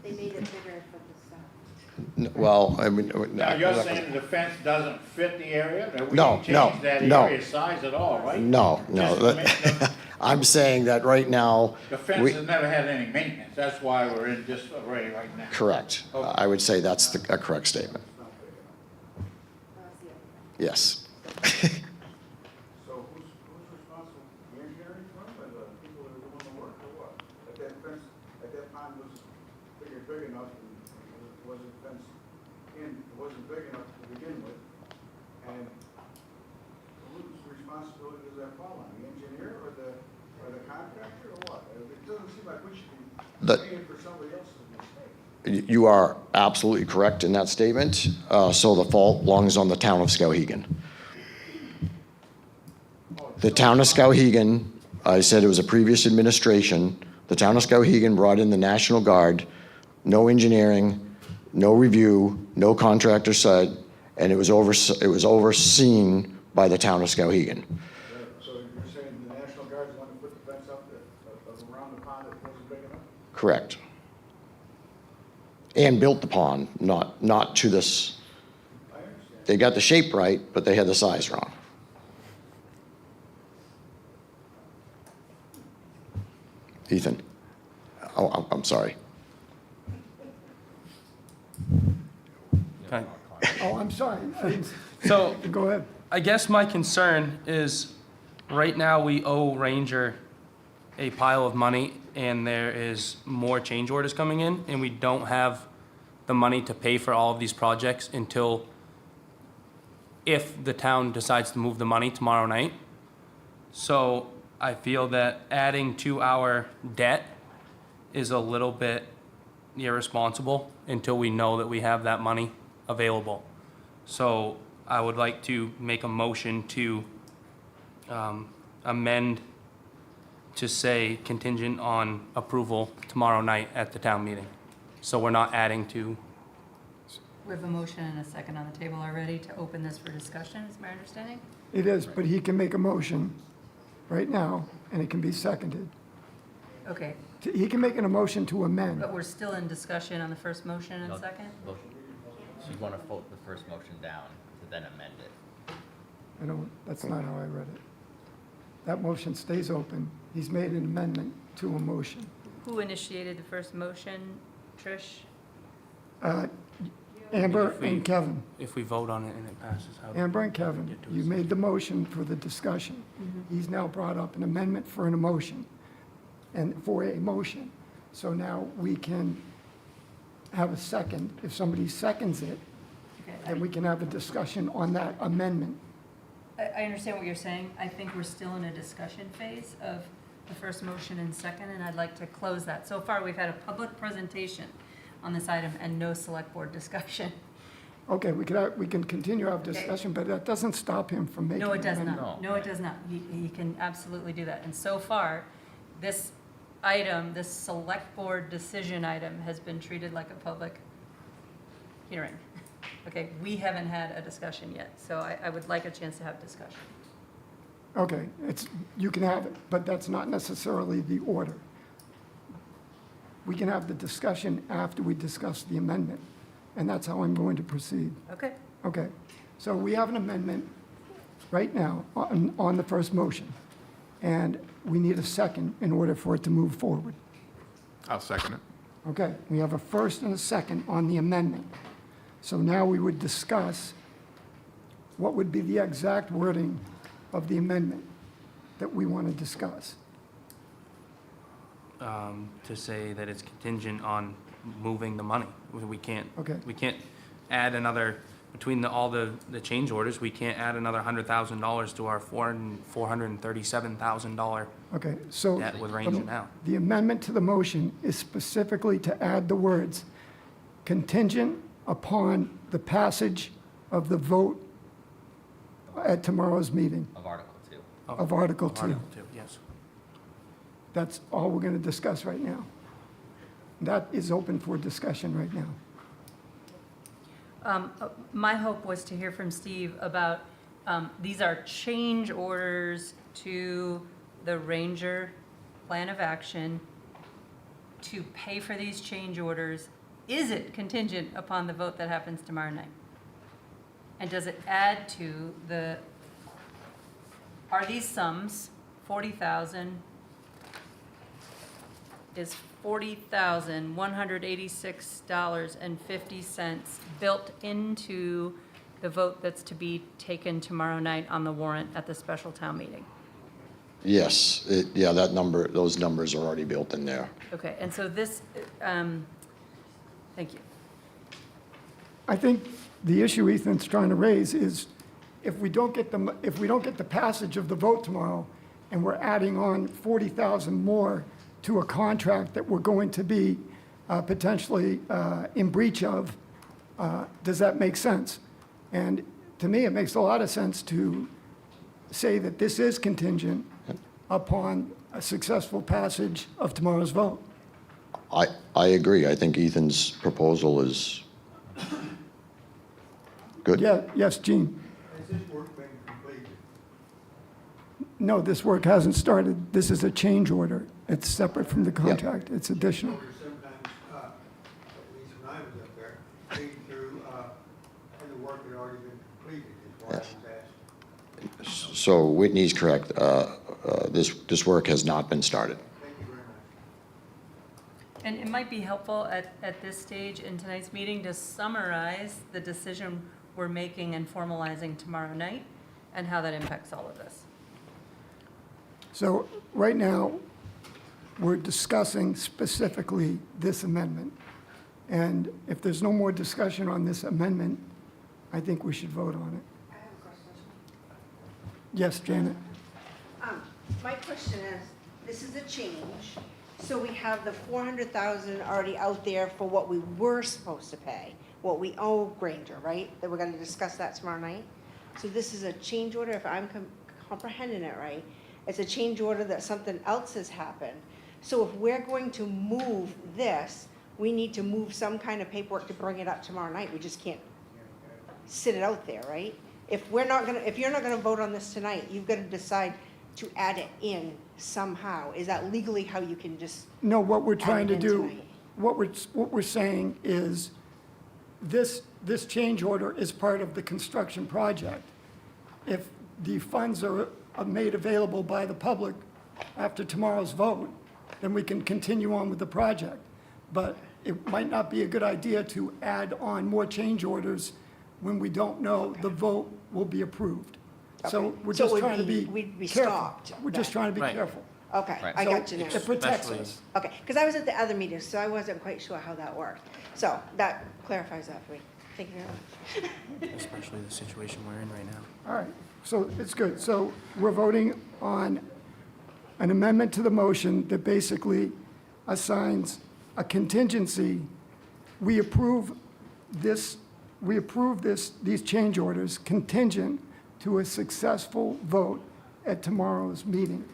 They made it bigger for the stuff. Well, I mean. Now, you're saying the fence doesn't fit the area? We No, didn't no, change that no. area size at all, right? No. Just I'm saying that right now. the fence has never had any maintenance. That's why we're in disarray right now. Correct. Okay. I would say that's a correct statement. Yes. So who's responsible, the engineering firm or the people that are doing the work, or what? If that fence, at that time was big enough, and it wasn't fenced in, it wasn't big enough to begin with, and whose responsibility does that fall on, the engineer or the contractor, or what? It doesn't seem like we should be paying for somebody else's mistake. You are absolutely correct in that statement. So the fault belongs on the town of Skowhegan. The town of Skowhegan, I said it was a previous administration. The town of Skowhegan brought in the National Guard, no engineering, no review, no contractor said, and it was overseen by the town of Skowhegan. So you're saying the National Guard's the one who put the fence up around the pond that wasn't big enough? Correct. And built the pond, not to this. I understand. They got the shape right, but they had the size wrong. Ethan? Oh, I'm sorry. Okay. Oh, I'm sorry. So, Go ahead. I guess my concern is, right now, we owe Ranger a pile of money, and there is more change orders coming in, and we don't have the money to pay for all of these projects until, if the town decides to move the money tomorrow night. So, I feel that adding to our debt is a little bit irresponsible until we know that we have that money available. So I would like to make a motion to amend to say contingent on approval tomorrow night at the town meeting. So we're not adding to. We have a motion and a second on the table already to open this for discussion, is my understanding? It is, but he can make a motion right now, and it can be seconded. Okay, He can make an emotion to amend. but we're still in discussion on the first motion and second? So you want to vote the first motion down to then amend it? I don't, that's not how I read it. That motion stays open. He's made an amendment to a motion. Who initiated the first motion? Trish? Amber If we- and Kevin. If we vote on it and it passes, how? Amber and Kevin, Get to you us. made the motion for the discussion. He's now brought up an amendment for an emotion, and for a motion. So now we can have a second. If somebody seconds it, Okay, then we can have a discussion on that amendment. I understand what you're saying. I think we're still in a discussion phase of the first motion and second, and I'd like to close that. So far, we've had a public presentation on this item and no select board discussion. Okay, we can continue our discussion, but that doesn't stop him from making. No, it does an amendment. not. No, it does not. He can absolutely do that. And so far, this item, this select board decision item has been treated like a public hearing. Okay, we haven't had a discussion yet, so I would like a chance to have discussion. Okay, you can have it, but that's not necessarily the order. We can have the discussion after we discuss the amendment, and that's how I'm going to proceed. Okay, Okay, so we have an amendment right now on the first motion, and we need a second in order for it to move forward. I'll second it. Okay, we have a first and a second on the amendment. So now we would discuss what would be the exact wording of the amendment that we want to discuss. To say that it's contingent on moving the money. We can't. Okay. We can't add another, between all the change orders, we can't add another $100,000 to our $437,000 Okay, so. debt with Ranger now. The amendment to the motion is specifically to add the words contingent upon the passage of the vote at tomorrow's meeting Of Article 2. of Article 2. Article 2, yes. That's all we're going to discuss right now. That is open for discussion right now. my hope was to hear from Steve about, these are change orders to the Ranger Plan of Action to pay for these change orders. Is it contingent upon the vote that happens tomorrow night? And does it add to are these sums, 40,000, is $40,186.50 built into the vote that's to be taken tomorrow night on the warrant at the special town meeting? Yes, yeah, those numbers are already built in there. Okay, and so this, thank you. I think the issue Ethan's trying to raise is if we don't get the passage of the vote tomorrow and we're adding on 40,000 more to a contract that we're going to be potentially in breach of, does that make sense? And to me, it makes a lot of sense to say that this is contingent upon a successful passage of tomorrow's vote. I agree. I think Ethan's proposal is good. Yeah, yes, Gene? Has this work been completed? No, this work hasn't started. This is a change order. It's separate from the contract. It's additional. Orders sometimes, at least when I was up there, reading through, and the work had already been completed, is what I was asking. So Whitney's correct. This work has not been started. Thank you very much. And it might be helpful at this stage in tonight's meeting to summarize the decision we're making and formalizing tomorrow night and how that impacts all of this. So right now, we're discussing specifically this amendment. And if there's no more discussion on this amendment, I think we should vote on it. I have a question. Yes, Janet? My question is, this is a change, so we have the 400,000 already out there for what we were supposed to pay, what we owe Granger, right? That we're gonna discuss that tomorrow night? So this is a change order, if I'm comprehending it right, it's a change order that something else has happened. So if we're going to move this, we need to move some kind of paperwork to bring it up tomorrow night, we just can't sit it out there, right? If you're not gonna vote on this tonight, you've gotta decide to add it in somehow. Is that legally how you can just? No, what we're add trying it to in do, tonight? what we're saying is, this change order is part of the construction project. If the funds are made available by the public after tomorrow's vote, then we can continue on with the project. But it might not be a good idea to add on more change orders when we don't know the vote will be approved. So Okay. we're So it just would trying to be- be we'd be careful. stopped We're just then. trying to be Right. careful. Okay, Right. I So got you now. it protects Especially- us. Okay, because I was at the other meeting, so I wasn't quite sure how that worked. So that clarifies that for me. Thank you very much. Especially the situation we're in right now. All right, so it's good. So we're voting on an amendment to the motion that basically assigns a contingency. We approve these change orders contingent to a successful vote at tomorrow's meeting,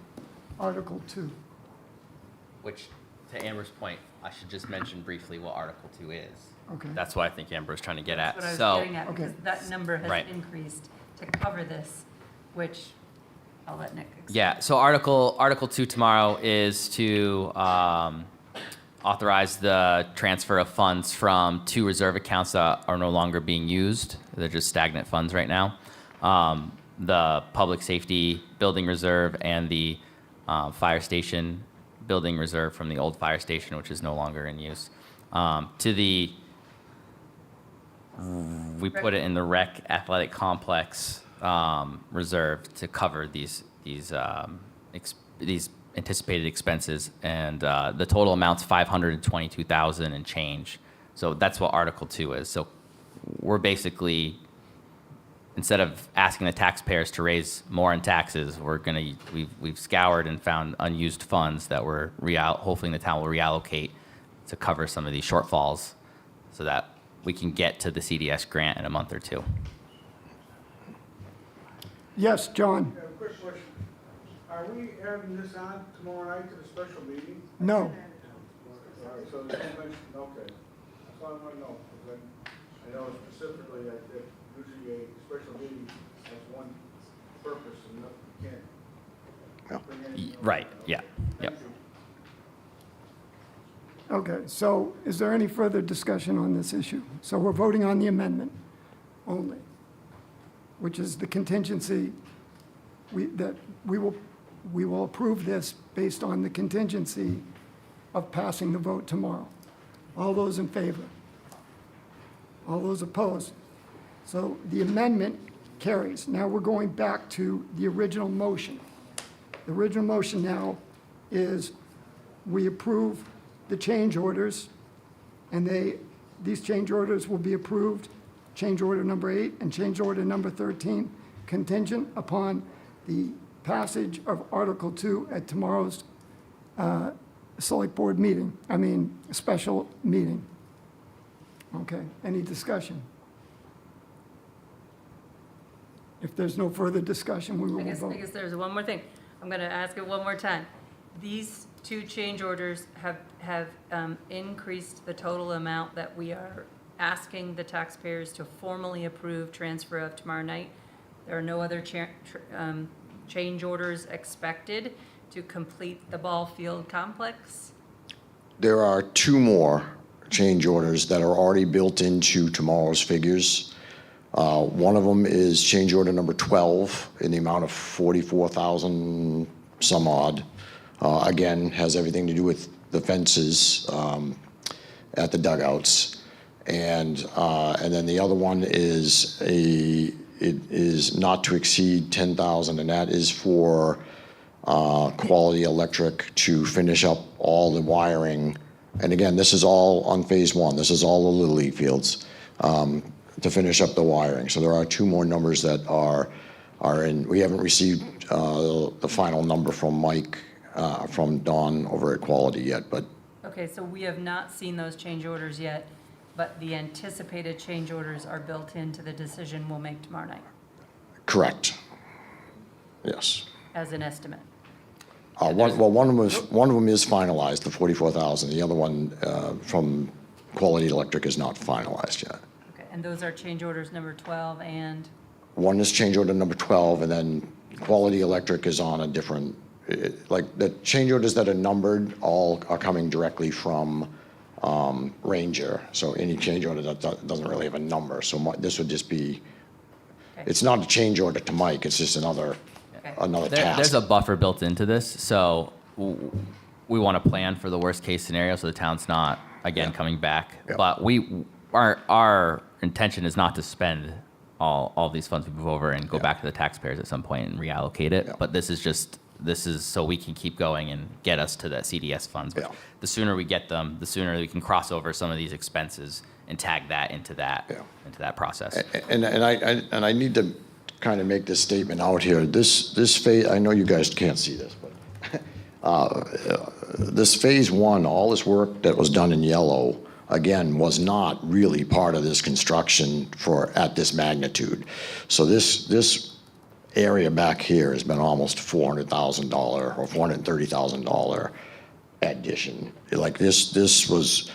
Article 2. Which, to Amber's point, I should just mention briefly what Article 2 is. Okay. That's what I think Amber's trying to get at. That's what I was So, getting at, because Okay. that number has Right. increased to cover this, which I'll let Nick explain. yeah, so Article 2 tomorrow is to authorize the transfer of funds from 2 reserve accounts that are no longer being used. They're just stagnant funds right now. The public safety building reserve and the fire station building reserve from the old fire station, which is no longer in use. We put it in the rec athletic complex reserve to cover these anticipated expenses, and the total amount's $522,000 and change. So that's what Article 2 is. So we're basically, instead of asking the taxpayers to raise more in taxes, we've scoured and found unused funds that we're hopefully the town will reallocate to cover some of these shortfalls, so that we can get to the CDS grant in a month or two. Yes, John? I have a quick question. Are we having this on tomorrow night to the special meeting? No. All right, so there's no mention, okay. That's all I want to know, because I know specifically that usually a special meeting has one purpose and you can't bring anything else. Right, yeah, yep. Thank you. Okay, so is there any further discussion on this issue? So we're voting on the amendment only, which is the contingency, we will approve this based on the contingency of passing the vote tomorrow. All those in favor? All those opposed? So the amendment carries. Now we're going back to the original motion. The original motion now is we approve the change orders, and these change orders will be approved, change order number 8 and change order number 13, contingent upon the passage of Article 2 at tomorrow's Select Board meeting, special meeting. Okay, any discussion? If there's no further discussion, we will I vote. guess there's one more thing. I'm gonna ask it one more time. These 2 change orders have increased the total amount that we are asking the taxpayers to formally approve transfer of tomorrow night. There are no other change orders expected to complete the ball field complex. There are 2 more change orders that are already built into tomorrow's figures. One of them is change order number 12 in the amount of $44,000 some odd. Again, has everything to do with the fences at the dugouts. And then the other one is it is not to exceed $10,000, and that is for Quality Electric to finish up all the wiring. And again, this is all on phase 1. This is all the Little League fields to finish up the wiring. So there are 2 more numbers that are in. We haven't received the final number from Mike, from Don over at Quality yet, but Okay, so we have not seen those change orders yet, but the anticipated change orders are built into the decision we'll make tomorrow night correct. Yes. as an estimate. One of them is finalized, the 44,000. The other one from Quality Electric is not finalized yet. Okay, and those are change orders number 12 and, One is change order number 12, and then Quality Electric is on a different, like, the change orders that are numbered all are coming directly from Ranger. So any change order that doesn't really have a number, so this would just be, it's not a change order to Mike, it's just another task. There's a buffer built into this, so we want to plan for the worst case scenario, so the town's not again coming back. Yeah. But our intention is not to spend all these funds we move over and go back to the taxpayers at some point and reallocate it. But this is so we can keep going and get us to that CDS funds. Which the sooner we get them, the sooner we can cross over some of these expenses and tag that into that process. And I need to kind of make this statement out here. This phase, I know you guys can't see this, but this phase one, all this work that was done in yellow, again, was not really part of this construction at this magnitude. So this area back here has been almost $400,000 or $430,000 addition. Like this was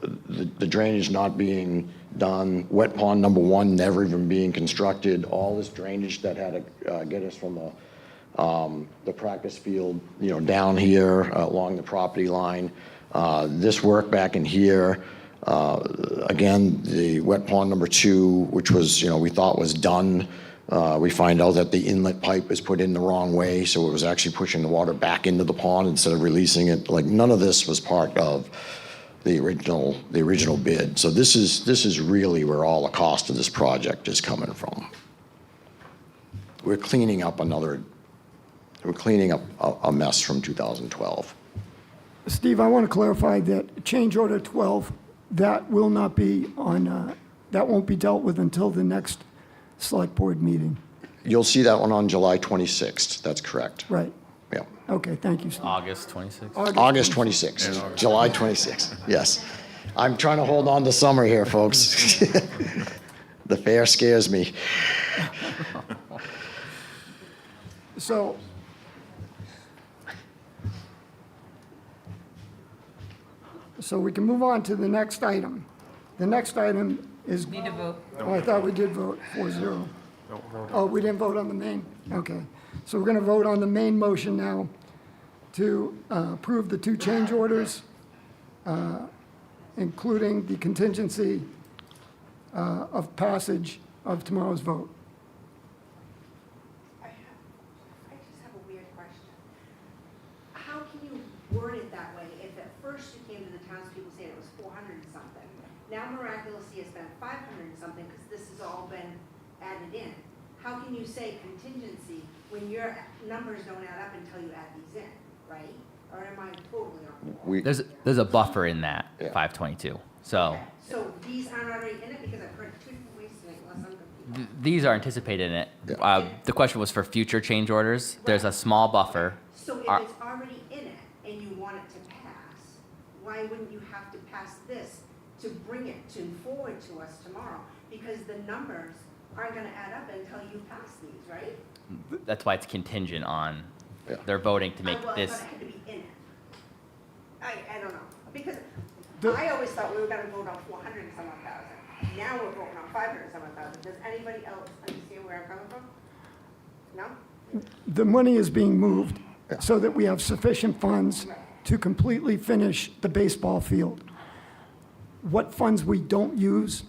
the drainage not being done, wet pond number one never even being constructed, all this drainage that had to get us from the practice field, down here along the property line. This work back in here, again, the wet pond number two, which was, we thought was done. We find out that the inlet pipe is put in the wrong way, so it was actually pushing the water back into the pond instead of releasing it. Like, none of this was part of the original bid. So this is really where all the cost of this project is coming from. We're cleaning up a mess from 2012. Steve, I want to clarify that change order 12, that will not be on, that won't be dealt with until the next select board meeting. You'll see that one on July 26th. That's correct. Right. Yeah. Okay, thank you, Steve. August 26th? August 26th. July 26th. Yes. I'm trying to hold on to summer here, folks. The fair scares me. So we can move on to the next item. The next item is. need to vote. Oh, I thought we did vote 4-0. Oh, we didn't vote on the main? Okay. So we're going to vote on the main motion now to approve the two change orders, including the contingency of passage of tomorrow's vote. I just have a weird question. How can you word it that way if at first you came to the townspeople saying it was 400 and something? Now miraculously it's been 500 and something because this has all been added in. How can you say contingency when your numbers don't add up until you add these in, right? Or am I totally off? There's a buffer in that 522. So Okay. So these aren't already in it because I've heard two different ways tonight unless I'm confused. these are anticipated in it. The question was for future change orders. There's a small buffer. So if it's already in it and you want it to pass, why wouldn't you have to pass this to bring it to forward to us tomorrow? Because the numbers aren't gonna add up until you pass these, right? That's why it's contingent on their voting to make Well, this. I thought it had to be in it. I don't know, because I always thought we were gonna vote on 400 and some odd thousand. Now we're voting on 500 and some odd thousand. Does anybody else understand where I'm coming from? No? The money is being moved so that we have sufficient funds to completely finish the baseball field. What funds we don't use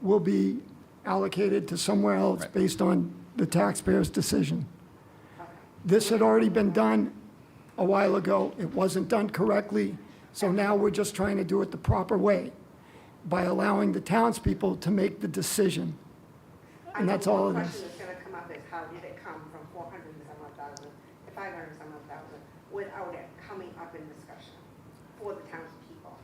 will be allocated to somewhere else based on the taxpayer's decision. This had already been done a while ago. It wasn't done correctly, so now we're just trying to do it the proper way by allowing the townspeople to make the decision. And that's all it is. The question that's gonna come up is how did it come from 400 and some odd thousand to 500 and some odd thousand without it coming up in discussion for the townspeople?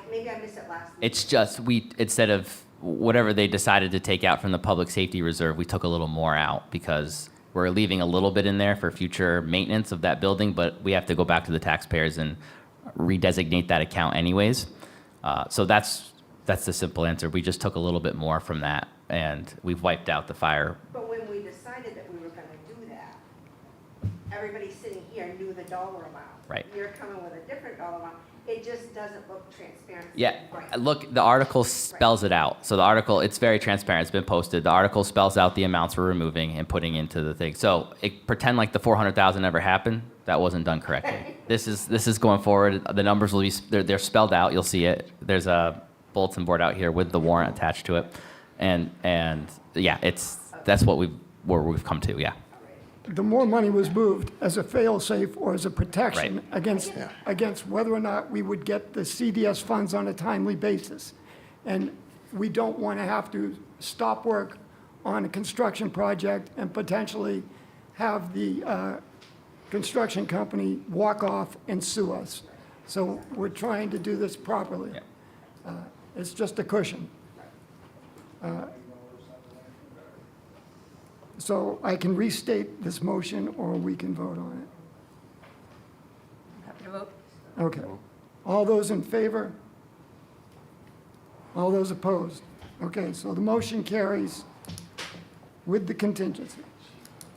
Maybe I missed it last week. It's just instead of whatever they decided to take out from the public safety reserve, we took a little more out because we're leaving a little bit in there for future maintenance of that building, but we have to go back to the taxpayers and redesignate that account anyways. So that's the simple answer. We just took a little bit more from that, and we've wiped out the fire. But when we decided that we were gonna do that, everybody sitting here knew the dollar amount. Right. You're coming with a different dollar amount. It just doesn't look transparent. Yeah, Right. look, the article spells it out. So the article, it's very transparent. It's been posted. The article spells out the amounts we're removing and putting into the thing. So pretend like the 400,000 never happened. That wasn't done correctly. This is going forward. The numbers will be they're spelled out. You'll see it. There's a bulletin board out here with the warrant attached to it, and yeah, that's what we've come to. Yeah. The more money was moved as a fail-safe or as a protection against whether or not we would get the CDS funds on a timely basis. And we don't want to have to stop work on a construction project and potentially have the construction company walk off and sue us. So we're trying to do this properly. It's just a cushion. So I can restate this motion, or we can vote on Happy to vote. it. Okay. All those in favor? All those opposed? Okay, so the motion carries with the contingency.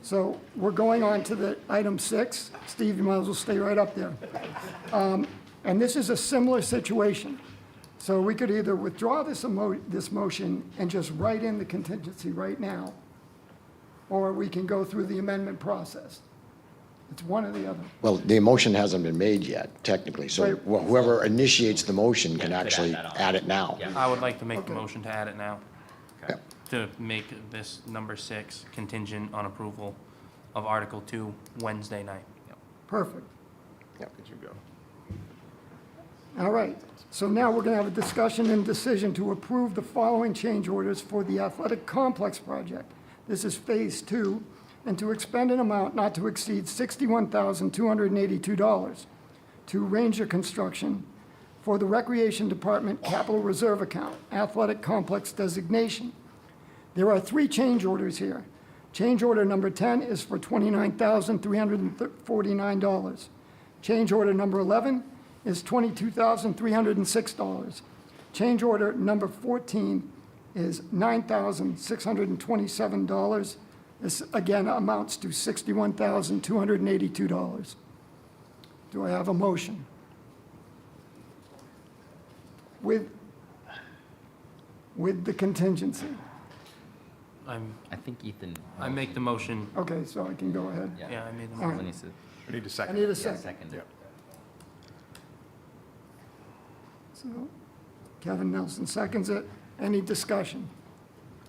So we're going on to the item 6. Steve, you might as well stay right up there. And this is a similar situation. So we could either withdraw this motion and just write in the contingency right now, or we can go through the amendment process. It's one or the other. Well, the motion hasn't been made yet, technically, so Right. whoever initiates the motion can actually add it now. I would like to make the motion to add it now. Okay. To make this number 6 contingent on approval of Article 2 Wednesday night. Perfect. Could you go? All right, so now we're going to have a discussion and decision to approve the following change orders for the athletic complex project. This is Phase 2, and to expend an amount not to exceed $61,282 to Ranger Construction for the Recreation Department Capital Reserve Account, athletic complex designation. There are 3 change orders here. Change order number 10 is for $29,349. Change order number 11 is $22,306. Change order number 14 is $9,627. This again amounts to $61,282. Do I have a motion? With the contingency. I think Ethan. I make the motion. Okay, so I can go ahead. Yeah, I made the All motion. right. We need a I second. need a second. Second. So Kevin Nelson seconds it. Any discussion?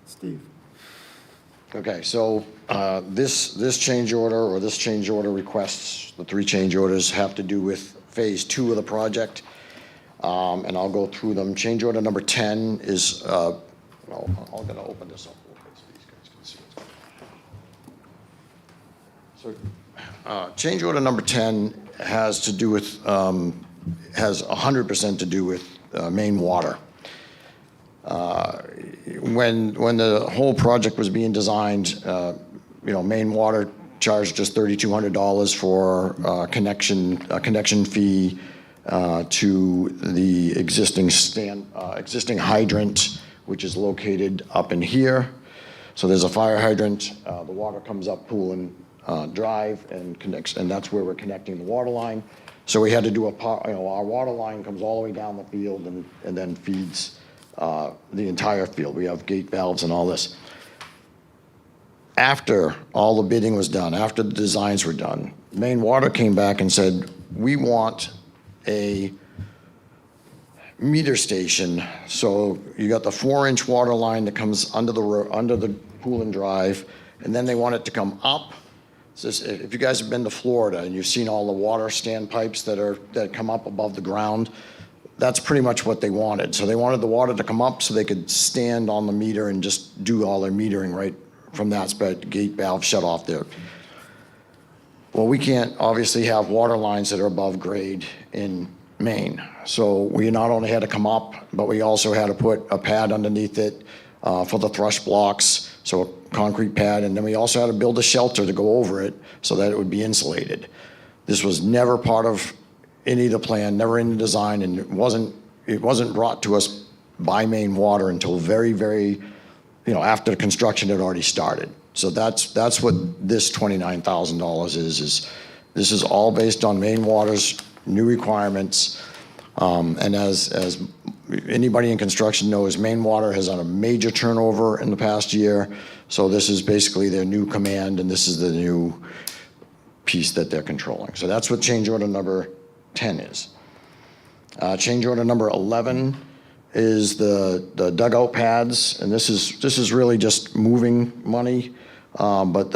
Steve? Okay, so this change order, or this change order requests, the 3 change orders have to do with Phase 2 of the project, and I'll go through them. Change order number 10 is, well, I'm going to open this up a little bit so these guys can see what's going on. So change order number 10 has to do with, has 100% to do with Maine Water. When the whole project was being designed, Maine Water charged just $3,200 for a connection fee to the existing hydrant, which is located up in here. So there's a fire hydrant. The water comes up Poolin Drive and connects, and that's where we're connecting the water line. So we had to do our water line comes all the way down the field and then feeds the entire field. We have gate valves and all this. After all the bidding was done, after the designs were done, Maine Water came back and said, we want a meter station. So you got the 4-inch water line that comes under the Poolin Drive, and then they want it to come up. So if you guys have been to Florida and you've seen all the water standpipes that come up above the ground, that's pretty much what they wanted. So they wanted the water to come up so they could stand on the meter and just do all their metering right from that spot, gate valve shut off there. Well, we can't obviously have water lines that are above grade in Maine. So we not only had to come up, but we also had to put a pad underneath it for the thrush blocks So a concrete pad, and then we also had to build a shelter to go over it so that it would be insulated. This was never part of any of the plan, never in the design, and it wasn't brought to us by Maine Water until very, very, after the construction had already started. So that's what this $29,000 is this is all based on Maine Water's new requirements. And as anybody in construction knows, Maine Water has done a major turnover in the past year. So this is basically their new command, and this is the new piece that they're controlling. So that's what change order number 10 is. Change order number 11 is the dugout pads, and this is really just moving money. But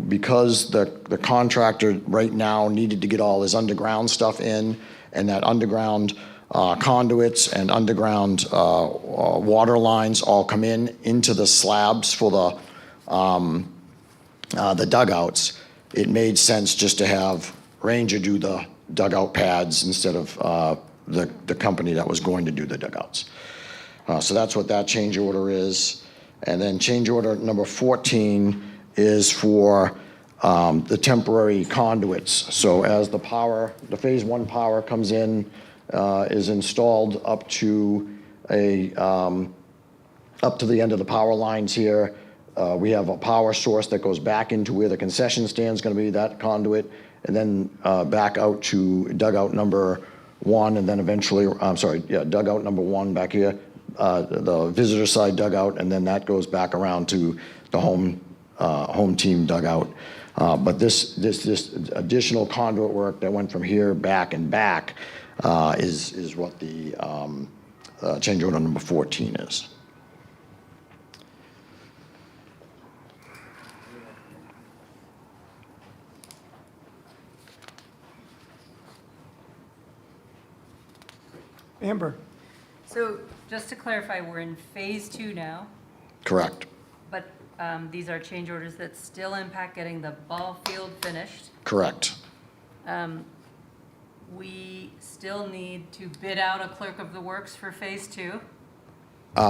because the contractor right now needed to get all his underground stuff in, and that underground conduits and underground water lines all come into the slabs for the dugouts, it made sense just to have Ranger do the dugout pads instead of the company that was going to do the dugouts. So that's what that change order is. And then change order number 14 is for the temporary conduits. So as the phase 1 power comes in, is installed up to the end of the power lines here. We have a power source that goes back into where the concession stand is going to be, that conduit, and then back out to dugout number 1, and then eventually, dugout number 1 back here, the visitor side dugout, and then that goes back around to the home team dugout. But this additional conduit work that went from here back and back is what the change order number 14 is. Amber? So just to clarify, we're in phase 2 now, Correct. but these are change orders that still impact getting the ball field finished. Correct. We still need to bid out a clerk of the works for phase 2.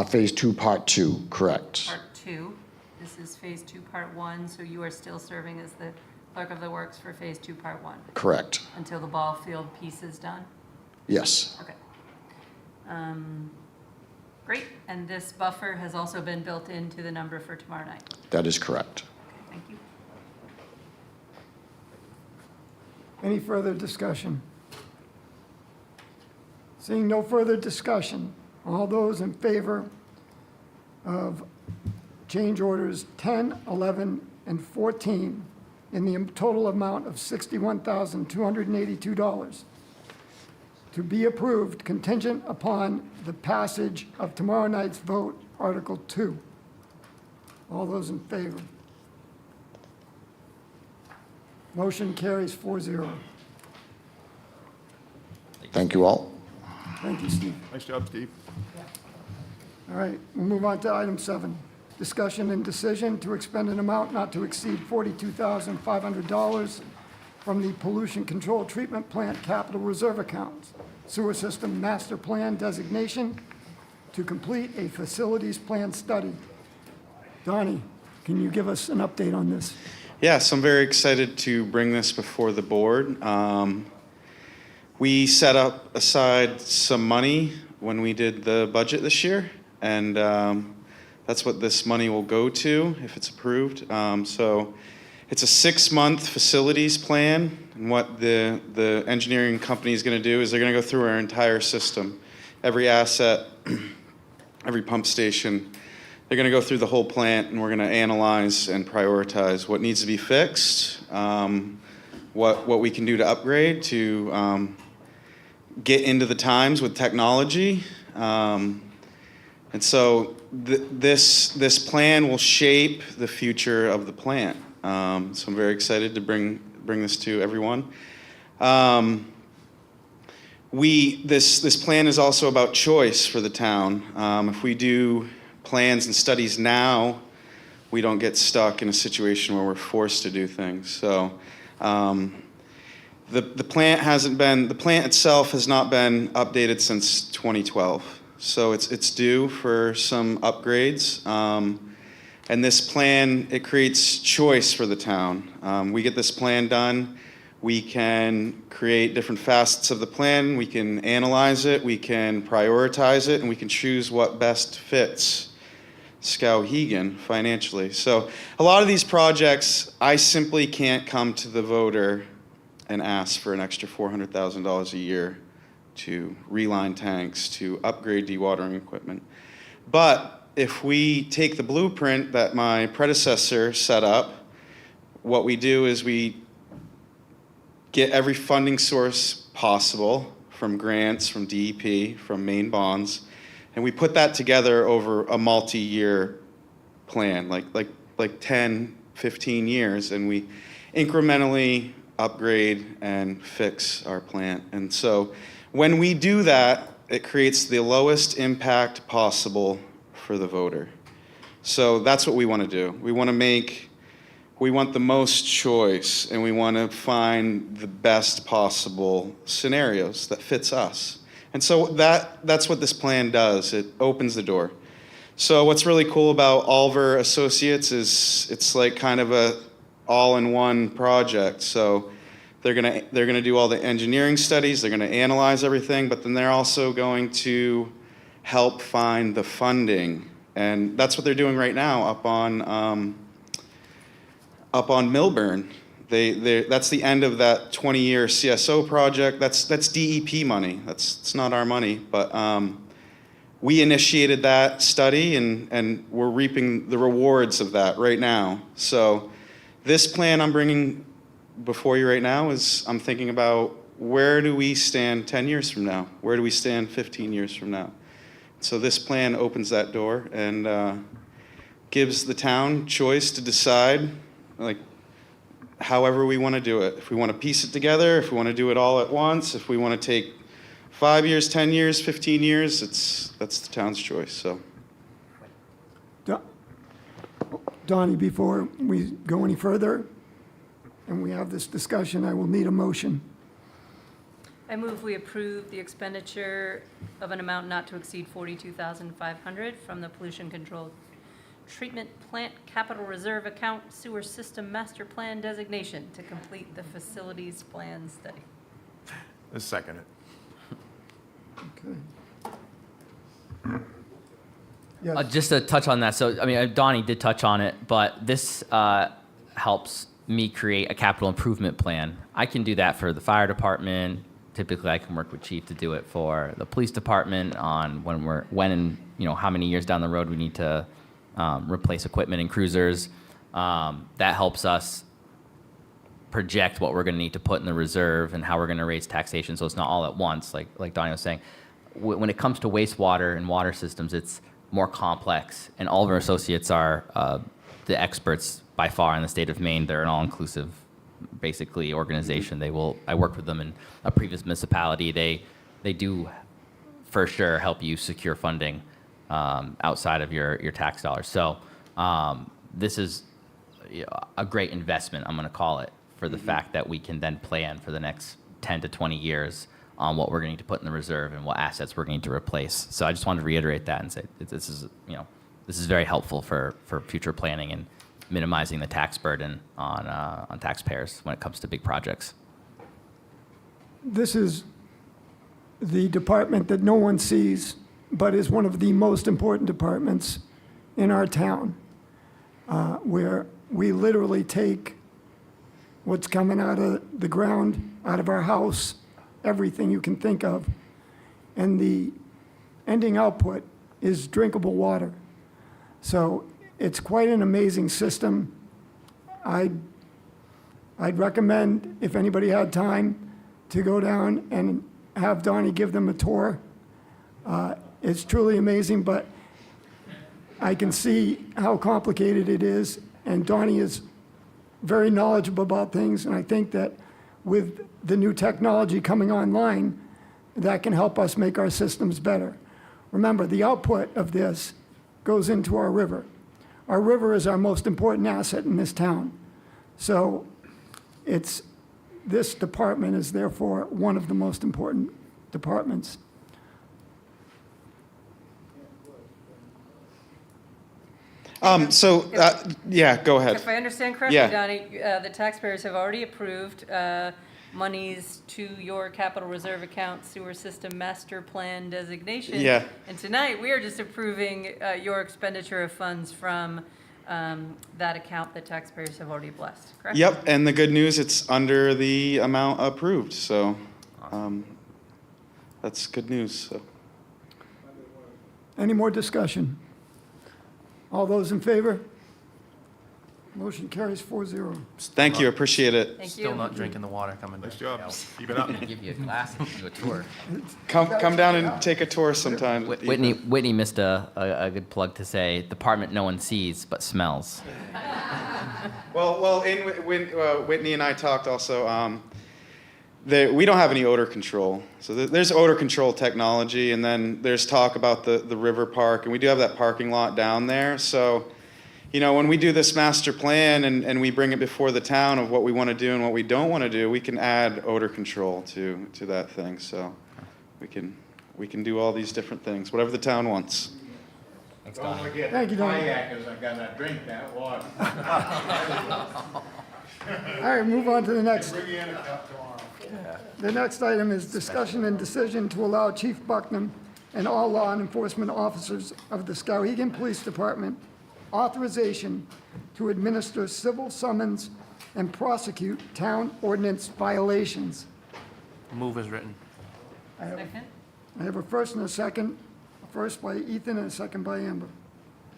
Phase 2, part 2, correct. Part 2. This is phase 2, part 1, so you are still serving as the clerk of the works for phase 2, part 1. Correct. Until the ball field piece is done? Yes. Okay. Great, and this buffer has also been built into the number for tomorrow night? That is correct. Okay, thank you. Any further discussion? Seeing no further discussion, all those in favor of change orders 10, 11, and 14 in the total amount of $61,282 to be approved contingent upon the passage of tomorrow night's vote, Article 2. All those in favor? Motion carries 4-0. Thank you all. Thank you, Steve. Nice job, Steve. All right, we'll move on to item 7. Discussion and decision to expend an amount not to exceed $42,500 from the Pollution Control Treatment Plant Capital Reserve Accounts, Sewer System Master Plan designation to complete a facilities plan study. Donnie, can you give us an update on this? Yes, I'm very excited to bring this before the board. We set up aside some money when we did the budget this year, and that's what this money will go to if it's approved. So it's a 6-month facilities plan, and what the engineering company is going to do is they're going to go through our entire system, every asset, every pump station. They're going to go through the whole plant, and we're going to analyze and prioritize what needs to be fixed, what we can do to upgrade, to get into the times with technology. And so this plan will shape the future of the plant. So I'm very excited to bring this to everyone. This plan is also about choice for the town. If we do plans and studies now, we don't get stuck in a situation where we're forced to do things. So the plant itself has not been updated since 2012. So it's due for some upgrades. And this plan, it creates choice for the town. We get this plan done. We can create different facets of the plan. We can analyze it. We can prioritize it, and we can choose what best fits Skowhegan financially. So a lot of these projects, I simply can't come to the voter and ask for an extra $400,000 a year to reline tanks, to upgrade dewatering equipment. But if we take the blueprint that my predecessor set up, what we do is we get every funding source possible from grants, from DEP, from Maine bonds, and we put that together over a multi-year plan, like 10, 15 years, and we incrementally upgrade and fix our plant. And so when we do that, it creates the lowest impact possible for the voter. So that's what we want to do. We want the most choice, and we want to find the best possible scenarios that fits us. And so that's what this plan does. It opens the door. So what's really cool about Oliver Associates is it's like kind of a all-in-one project. So they're gonna do all the engineering studies, they're gonna analyze everything, but then they're also going to help find the funding. And that's what they're doing right now up on Milburn. That's the end of that 20-year CSO project. That's DEP money. It's not our money, but we initiated that study, and we're reaping the rewards of that right now. So this plan I'm bringing before you right now is I'm thinking about where do we stand 10 years from now? Where do we stand 15 years from now? So this plan opens that door and gives the town choice to decide, like, however we want to do it. If we want to piece it together, if we want to do it all at once, if we want to take 5 years, 10 years, 15 years, that's the town's choice. So, Donnie, before we go any further and we have this discussion, I will need a motion. I move we approve the expenditure of an amount not to exceed $42,500 from the Pollution Control Treatment Plant Capital Reserve Account Sewer System Master Plan designation to complete the facilities plan study. A second it. Okay. Yes. Just to touch on that, so I mean, Donnie did touch on it, but this helps me create a capital improvement plan. I can do that for the fire department. Typically, I can work with chief to do it for the police department on when and how many years down the road we need to replace equipment and cruisers. That helps us project what we're going to need to put in the reserve and how we're going to raise taxation, so it's not all at once. Like Donnie was saying, when it comes to wastewater and water systems, it's more complex, and Oliver Associates are the experts by far in the state of Maine. They're an all-inclusive, basically, organization. I worked with them in a previous municipality. They do, for sure, help you secure funding outside of your tax dollars. So this is a great investment, I'm going to call it, for the fact that we can then plan for the next 10 to 20 years on what we're going to need to put in the reserve and what assets we're going to replace. So I just wanted to reiterate that and say this is very helpful for future planning and minimizing the tax burden on taxpayers when it comes to big projects. This is the department that no one sees, but is one of the most important departments in our town, where we literally take what's coming out of the ground, out of our house, everything you can think of, and the ending output is drinkable water. So it's quite an amazing system. I'd recommend, if anybody had time, to go down and have Donnie give them a tour. It's truly amazing, but I can see how complicated it is, and Donnie is very knowledgeable about things, and I think that with the new technology coming online, that can help us make our systems better. Remember, the output of this goes into our river. Our river is our most important asset in this town. So this department is therefore one of the most important departments. Yeah, go ahead. If I understand correctly, Yeah. Donnie, the taxpayers have already approved monies to your capital reserve account sewer system master plan designation. Yeah. And tonight, we are just approving your expenditure of funds from that account that taxpayers have already blessed, correct? Yep, and the good news, it's under the amount approved, so that's good news. So. Any more discussion? All those in favor? Motion carries 4-0. Thank you, appreciate it. Thank Still you. not drinking the water coming. Nice job. Keep it up. Give you a glass and do a tour. Come down and take a tour sometime. Whitney missed a good plug to say, department no one sees but smells. Well, when Whitney and I talked also, we don't have any odor control. So there's odor control technology, and then there's talk about the river park, and we do have that parking lot down there. So, when we do this master plan and we bring it before the town of what we want to do and what we don't want to do, we can add odor control to that thing. So we can do all these different things, whatever the town wants. Don't forget Thank you, Donnie. kayakers are gonna drink that water. All right, move on to the next. Bring in a cup tomorrow. The next item is discussion and decision to allow Chief Bucknam and all law enforcement officers of the Skowhegan Police Department authorization to administer civil summons and prosecute town ordinance violations. Move is written. Second? I have a first and a second. A first by Ethan and a second by Amber.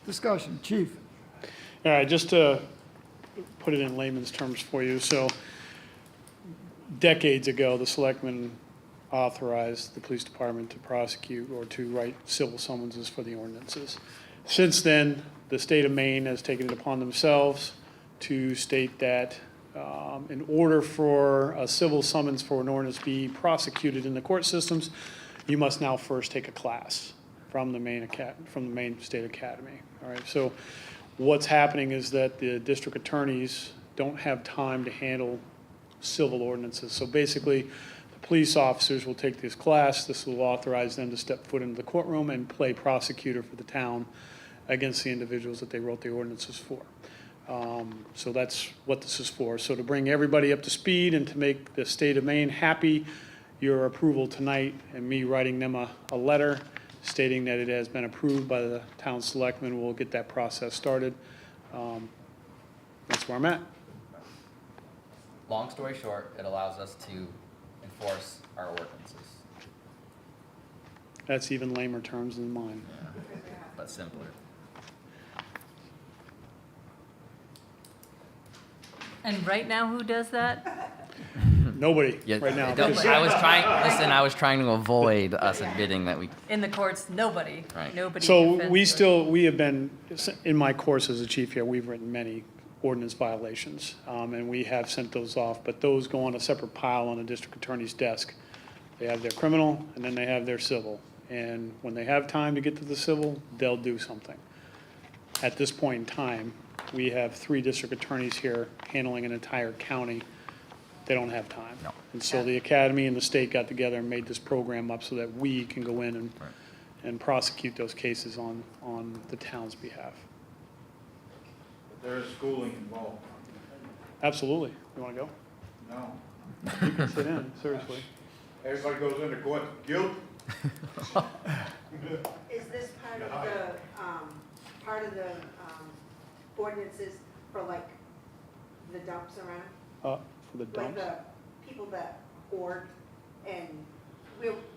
Discussion, Chief. All right, just to put it in layman's terms for you. So decades ago, the selectmen authorized the police department to prosecute or to write civil summonses for the ordinances. Since then, the state of Maine has taken it upon themselves to state that in order for a civil summons for an ordinance to be prosecuted in the court systems, you must now first take a class from the Maine State Academy. All right, so what's happening is that the district attorneys don't have time to handle civil ordinances. So basically, the police officers will take this class. This will authorize them to step foot into the courtroom and play prosecutor for the town against the individuals that they wrote the ordinances for. So that's what this is for. So to bring everybody up to speed and to make the state of Maine happy, your approval tonight and me writing them a letter stating that it has been approved by the town selectmen, we'll get that process started. That's where I'm at. Long story short, it allows us to enforce our ordinances, That's even lamer terms than mine. but simpler. And right now, who does that? Nobody Yeah, right now. don't- I was trying to avoid us admitting that we, In the courts, nobody. Right. Nobody. So defends we have been, in my course as a chief here, we've written many ordinance violations, and we have sent those off, but those go on a separate pile on the district attorney's desk. They have their criminal, and then they have their civil. And when they have time to get to the civil, they'll do something. At this point in time, we have 3 district attorneys here handling an entire county. They don't have time. No. And so the academy and the state got together and made this program up so that we can go in and prosecute those cases on the town's behalf. There is schooling involved. Absolutely. You want to go? No. You can sit in, seriously. Everybody goes into court guilty. Is this part of the ordinances for like the dumps around? For the Like dumps? the people that hoard and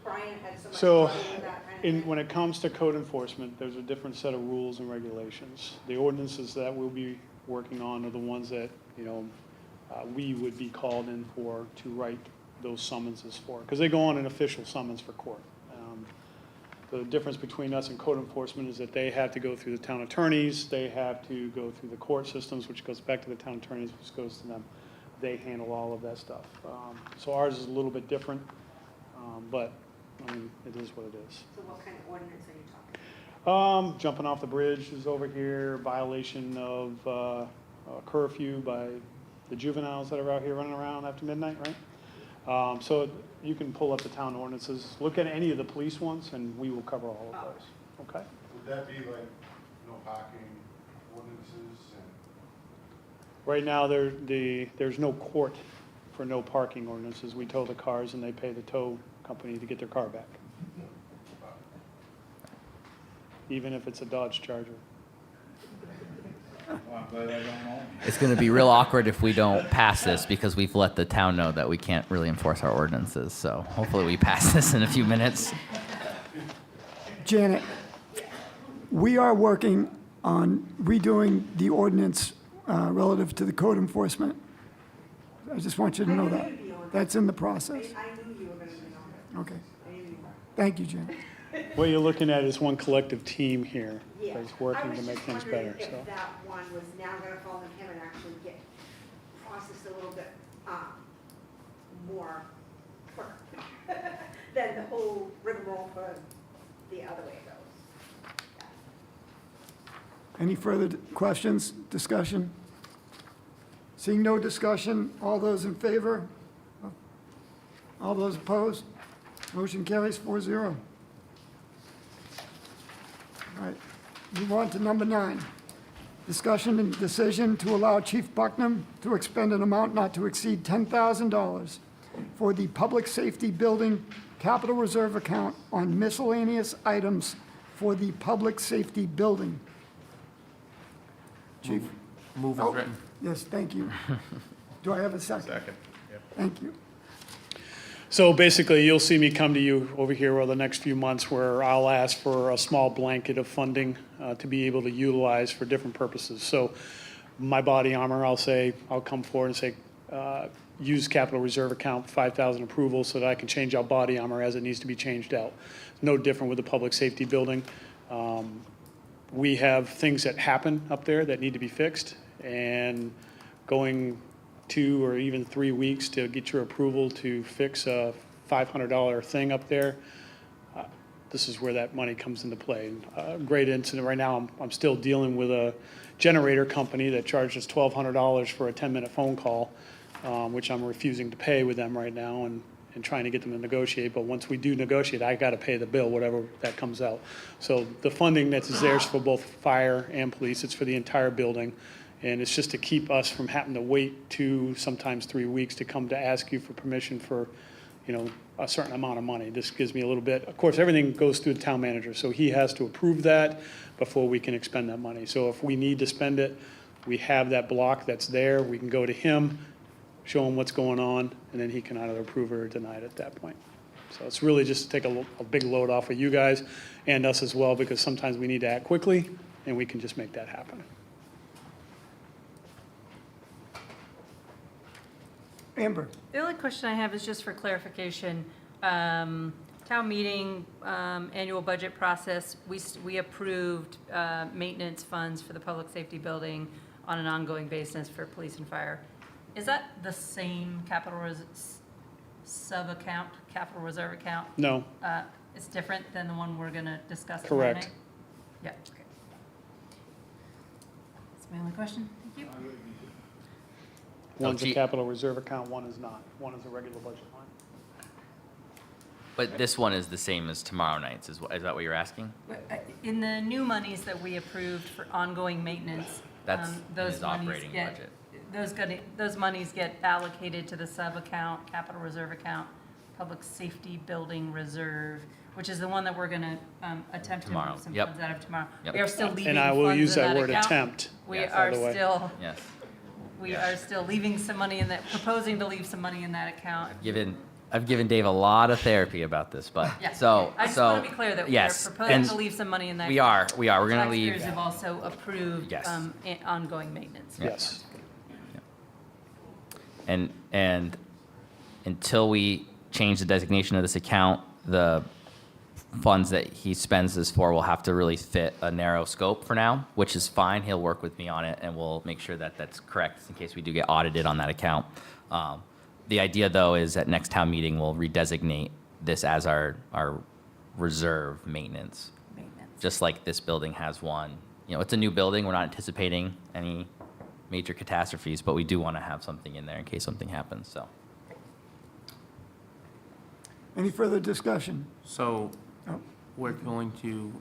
Brian had so much So, trouble with that kind of thing. when it comes to code enforcement, there's a different set of rules and regulations. The ordinances that we'll be working on are the ones that, we would be called in for to write those summonses for, because they go on an official summons for court. The difference between us and code enforcement is that they have to go through the town attorneys, they have to go through the court systems, which goes back to the town attorneys, which goes to them. They handle all of that stuff. So ours is a little bit different, but, it is what it is. So what kind of ordinance are you talking? Jumping off the bridge is over here, violation of curfew by the juveniles that are out here running around after midnight, right? So you can pull up the town ordinances, look at any of the police ones, and we will cover all of those, okay? Would that be like no parking ordinances and? Right now, there's no court for no parking ordinances. We tow the cars and they pay the tow company to get their car back. Even if it's a Dodge Charger. It's going to be real awkward if we don't pass this because we've let the town know that we can't really enforce our ordinances. So hopefully we pass this in a few minutes. Janet, we are working on redoing the ordinance relative to the code enforcement. I just want you to know that. That's in the process. I knew you were going to be on it. Okay. Thank you, Janet. What you're looking at is one collective team here Yeah. that's working to make things better. I was just So wondering if that one was now going to fall on him and actually get processed a little bit more quicker than the whole rigmarole for the other way it goes. Any further questions, discussion? Seeing no discussion, all those in favor? All those opposed? Motion carries 4-0. All right, move on to number 9. Discussion and decision to allow Chief Bucknam to expend an amount not to exceed $10,000 for the Public Safety Building Capital Reserve Account on miscellaneous items for the Public Safety Building. Chief? Move as written. Yes, thank you. Do I have a second? Second. Yep. Thank you. So basically, you'll see me come to you over here over the next few months where I'll ask for a small blanket of funding to be able to utilize for different purposes. So my body armor, I'll come forward and say, use capital reserve account 5,000 approval so that I can change out body armor as it needs to be changed out. No different with the public safety building. We have things that happen up there that need to be fixed, and going 2 or even 3 weeks to get your approval to fix a $500 thing up there, this is where that money comes into play. Great incident right now, I'm still dealing with a generator company that charges $1,200 for a 10-minute phone call, which I'm refusing to pay with them right now and trying to get them to negotiate. But once we do negotiate, I got to pay the bill, whatever that comes out. So the funding that's there is for both fire and police. It's for the entire building. And it's just to keep us from having to wait 2, sometimes 3 weeks to come to ask you for permission for, a certain amount of money. This gives me a little bit, of course, everything goes through the town manager, so he has to approve that before we can expend that money. So if we need to spend it, we have that block that's there, we can go to him, show him what's going on, and then he can either approve it or deny it at that point. So it's really just to take a big load off of you guys and us as well, because sometimes we need to act quickly, and we can just make that happen. Amber? The only question I have is just for clarification. Town meeting, annual budget process, we approved maintenance funds for the public safety building on an ongoing basis for police and fire. Is that the same capital sub-account, capital reserve account? No. It's different than the one we're going to discuss tomorrow night? Correct. Yeah, okay. That's my only question. Thank you. One's a capital reserve account, one is not. One is a regular budget line. But this one is the same as tomorrow night's, is that what you're asking? In the new monies that we approved for ongoing maintenance, That's those his monies operating get, budget. those monies get allocated to the sub-account, capital reserve account, public safety building reserve, which is the one that we're gonna attempt to Tomorrow. move some Yep. funds out of tomorrow. Yep. We are still leaving And I will funds use in that word account. attempt. We Yes. are By the way. still, Yes. we are still leaving some money in that, proposing to leave some money in that account. I've given Dave a lot of therapy about this, but Yeah. so I just want to be clear that we are yes, proposing and to leave some money in that. we are. We're gonna Taxpayers leave. have also approved Yes. ongoing maintenance. Yes. And until we change the designation of this account, the funds that he spends this for will have to really fit a narrow scope for now, which is fine. He'll work with me on it, and we'll make sure that that's correct in case we do get audited on that account. The idea, though, is at next town meeting, we'll redesignate this as our reserve maintenance. Just like this building has one. It's a new building. We're not anticipating any major catastrophes, but we do want to have something in there in case something happens, so. Any further discussion? So Oh. we're going to,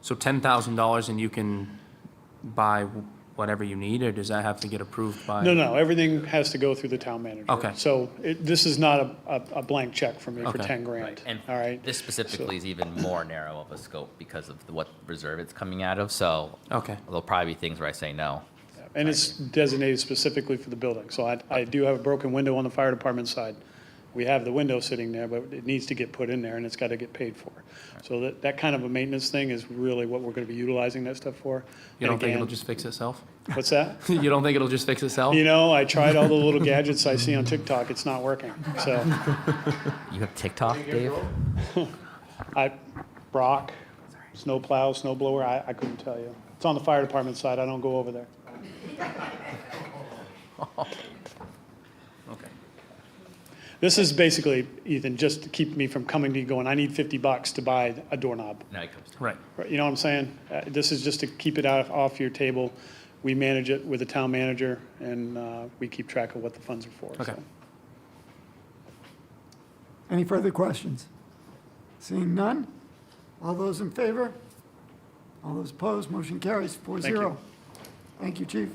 so $10,000 and you can buy whatever you need, or does that have to get approved by? No, everything has to go through the town manager. Okay. So this is not a blank check for me for Okay. 10 grand. And All right? this specifically is even more narrow of a scope because of what reserve it's coming out of. So Okay. there'll probably be things where I say no. And it's designated specifically for the building. So I do have a broken window on the fire department side. We have the window sitting there, but it needs to get put in there and it's got to get paid for. So that kind of a maintenance thing is really what we're going to be utilizing that stuff for. You don't And think again- it'll just fix itself? What's that? You don't think it'll just fix itself? You know, I tried all the little gadgets I see on TikTok. It's not working. So You have TikTok, Dave? Brock, snow plow, snow blower, I couldn't tell you. It's on the fire department side. I don't go over there. Okay. This is basically, Ethan, just to keep me from coming to you going, I need $50 to buy a doorknob. Now it comes to. Right. You know what I'm saying? This is just to keep it off your table. We manage it with the town manager, and we keep track of what the funds are for. Okay. so. Any further questions? Seeing none? All those in favor? All those opposed? Motion carries 4-0. Thank you. Thank you, Chief.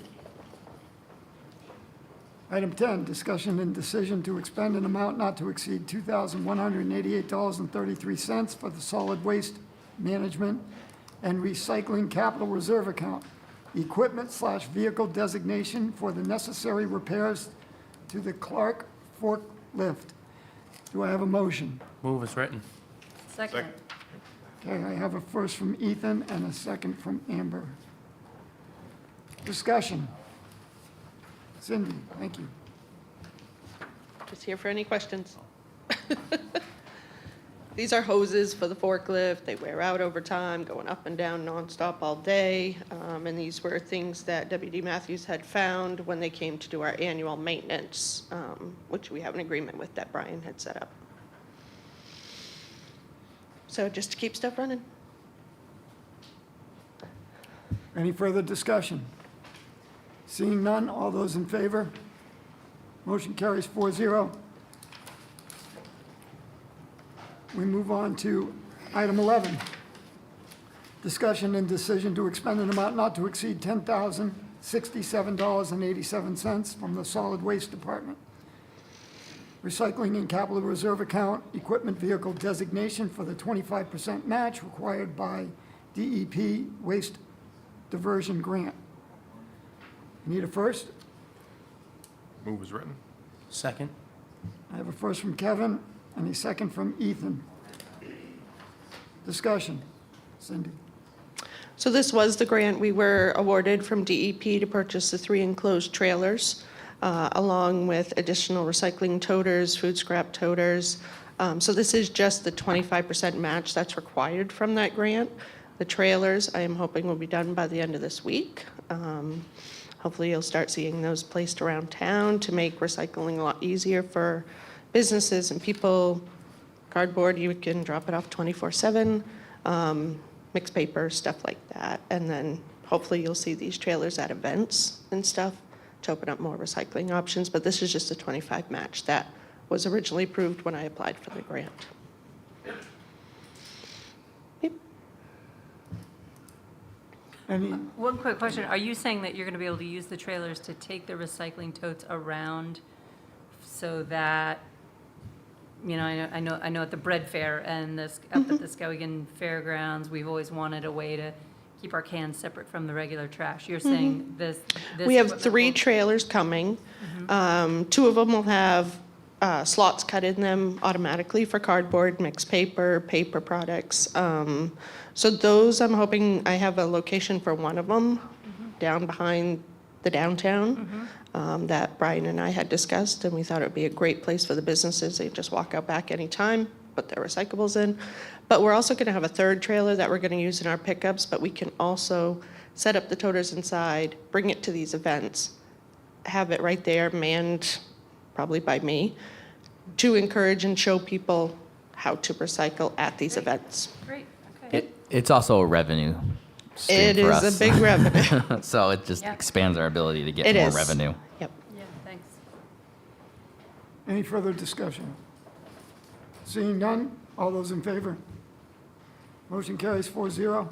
Item 10, discussion and decision to expend an amount not to exceed $2,188.33 for the solid waste management and recycling capital reserve account, equipment/vehicle designation for the necessary repairs to the Clark forklift. Do I have a motion? Move as written. Second. Okay, I have a first from Ethan and a second from Amber. Discussion. Cindy, thank you. Just here for any questions. These are hoses for the forklift. They wear out over time, going up and down nonstop all day. And these were things that WD Matthews had found when they came to do our annual maintenance, which we have an agreement with that Brian had set up. So just to keep stuff running. Any further discussion? Seeing none, all those in favor? Motion carries 4-0. We move on to item 11. Discussion and decision to expend an amount not to exceed $10,067.87 from the Solid Waste Department. Recycling and Capital Reserve Account, equipment vehicle designation for the 25% match required by DEP Waste Diversion Grant. Need a first? Move as written. Second. I have a first from Kevin and a second from Ethan. Discussion. Cindy. So this was the grant we were awarded from DEP to purchase the 3 enclosed trailers, along with additional recycling toters, food scrap toters. So this is just the 25% match that's required from that grant. The trailers, I am hoping will be done by the end of this week. Hopefully you'll start seeing those placed around town to make recycling a lot easier for businesses and people. Cardboard, you can drop it off 24/7, mixed paper, stuff like that. And then hopefully you'll see these trailers at events and stuff to open up more recycling options. But this is just a 25 match that was originally approved when I applied for the grant. Any, One quick question. Are you saying that you're going to be able to use the trailers to take the recycling totes around so that, you know, I know at the bread fair and this, up at the Skowhegan Fairgrounds, we've always wanted a way to keep our cans separate from the regular trash. You're saying this We have equipment 3 will- trailers coming. 2 of them will have slots cut in them automatically for cardboard, mixed paper, paper products. So those, I'm hoping, I have a location for one of them down behind the downtown that Brian and I had discussed, and we thought it would be a great place for the businesses. They just walk out back anytime, put their recyclables in. But we're also going to have a 3rd trailer that we're going to use in our pickups, but we can also set up the toters inside, bring it to these events, have it right there manned, probably by me, to encourage and show people how to recycle at these events. Great, okay. It's also a revenue stream It for is us. a big revenue. So it just Yeah. expands our ability to get It more is. revenue. Yep. Yeah, thanks. any further discussion? Seeing none, all those in favor? Motion carries 4-0.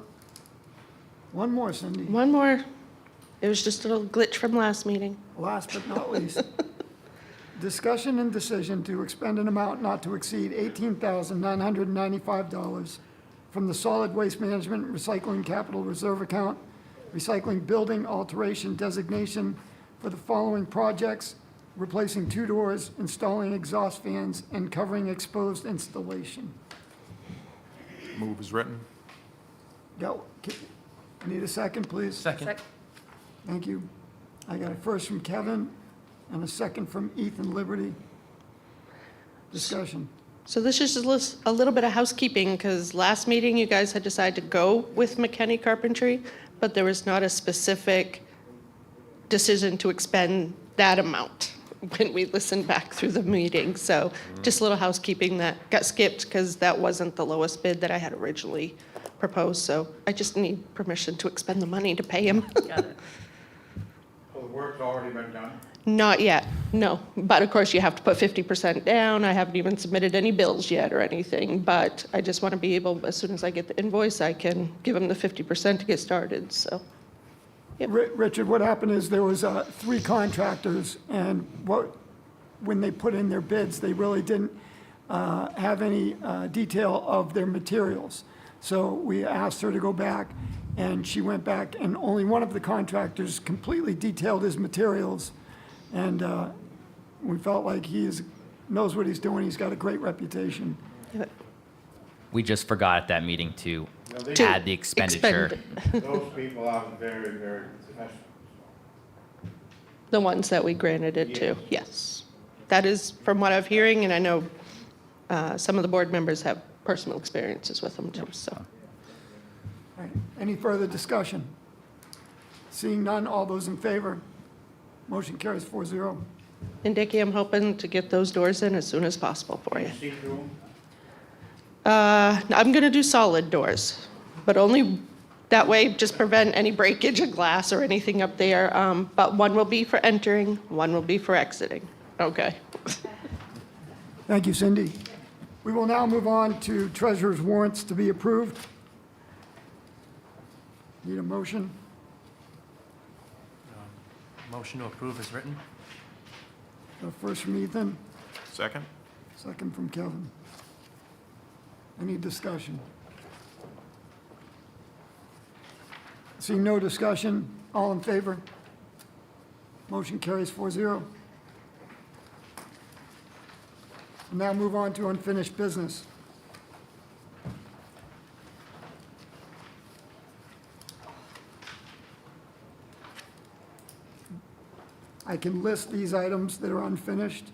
One more, Cindy. One more. It was just a little glitch from last meeting. Last but not least, discussion and decision to expend an amount not to exceed $18,995 from the Solid Waste Management Recycling Capital Reserve Account, recycling building alteration designation for the following projects: replacing 2 doors, installing exhaust fans, and covering exposed installation. Move is written. Go. Need a second, please? Second. Thank you. I got a first from Kevin and a second from Ethan Liberty. Discussion. So this is just a little bit of housekeeping, because last meeting you guys had decided to go with McKinney Carpentry, but there was not a specific decision to expend that amount when we listened back through the meeting. So just a little housekeeping that got skipped because that wasn't the lowest bid that I had originally proposed. So I just need permission to expend the money to pay him. Got it. So the work's already been done? Not yet, no. But of course, you have to put 50% down. I haven't even submitted any bills yet or anything, but I just want to be able, as soon as I get the invoice, I can give them the 50% to get started, so. Richard, what happened is there was 3 contractors, and when they put in their bids, they really didn't have any detail of their materials. So we asked her to go back, and she went back, and only one of the contractors completely detailed his materials. And we felt like he knows what he's doing. He's got a great reputation. We just forgot at that meeting to To add the expenditure. Those people are very, very professional. The ones that we granted it to, yes. That is from what I'm hearing, and I know some of the board members have personal experiences with them too, so. All right. Any further discussion? Seeing none, all those in favor? Motion carries 4-0. And Dickie, I'm hoping to get those doors in as soon as possible for you. See through them? I'm gonna do solid doors, but only that way, just prevent any breakage of glass or anything up there. But one will be for entering, one will be for exiting. Okay. Thank you, Cindy. We will now move on to treasurer's warrants to be approved. Need a motion? Motion to approve is written. First from Ethan, Second? second from Kevin. Any discussion? Seeing no discussion, all in favor? Motion carries 4-0. Now move on to unfinished business. I can list these items that are unfinished.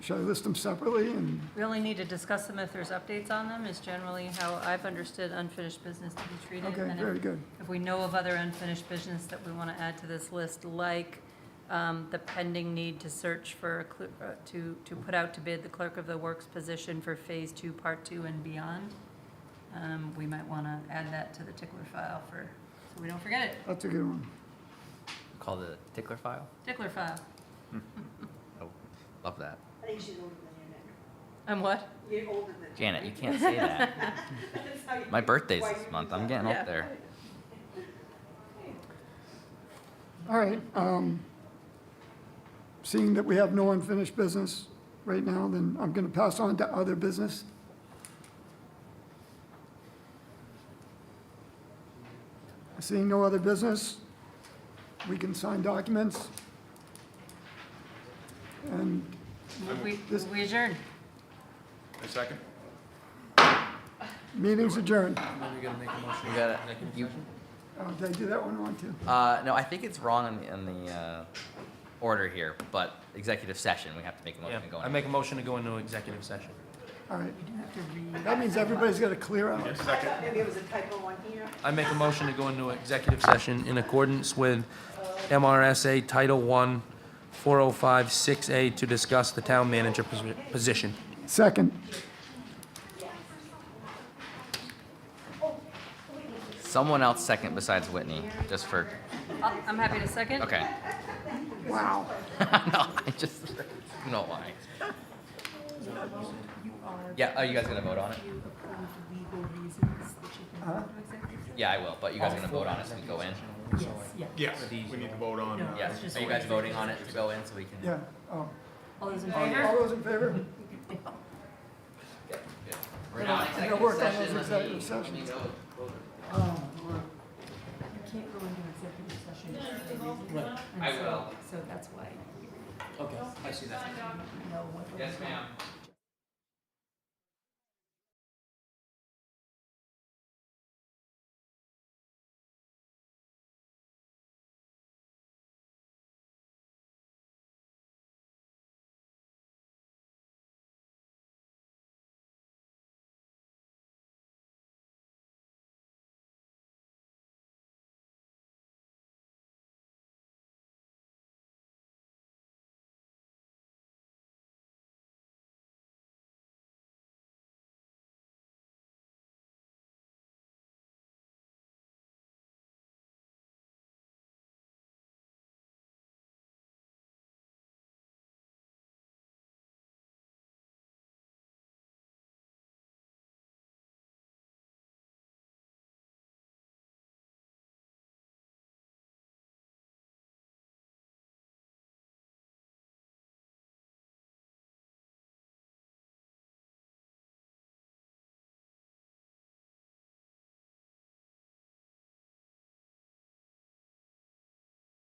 Should I list them separately? And We only need to discuss them if there's updates on them, is generally how I've understood unfinished business to be treated. Okay, And if- very good. If we know of other unfinished business that we want to add to this list, like the pending need to search for, to put out to bid the clerk of the works position for Phase 2, Part 2 and beyond, we might want to add that to the tickler file so we don't forget it. That's a good one. Called the tickler file. Tickler file. Oh, love that. I think she's older than you, Nick. I'm what? You're older than. Janet, you can't say that. That's how you- My birthday's this month. I'm getting Yeah. up there. All right. Seeing that we have no unfinished business right now, then I'm going to pass on to other business. Seeing no other business, we can sign documents. And We adjourn. A second? meeting's adjourned. We gotta make a motion. You got it. You, Did I do that one wrong too? no, I think it's wrong in the order here, but executive session, we have to make a motion Yeah, to go I in. make a motion to go into executive session. All right. That means everybody's got to clear out. Second? Maybe it was a typo on here. I make a motion to go into executive session in accordance with MRSA Title I, 4056A to discuss the town manager position. Second. Someone else second besides Whitney, just for, I'm happy to second. okay. Wow. No, I just, you know why. Yeah, are you guys gonna vote on it? You approve legal reasons that you can go into executive session? Yeah, I will, but you guys are gonna vote on it so we can go in? Yes, yeah. Yes, we need to vote on. No. Yes, just are you guys voting on it to go in so we can? Yeah. Oh. All those in All favor? those in favor? We're now in I'm gonna work on executive those session. executive sessions. Oh, Lord. You can't go into executive session. Right. And I so- will. So that's why. Okay, I see that. Know what. Yes, ma'am.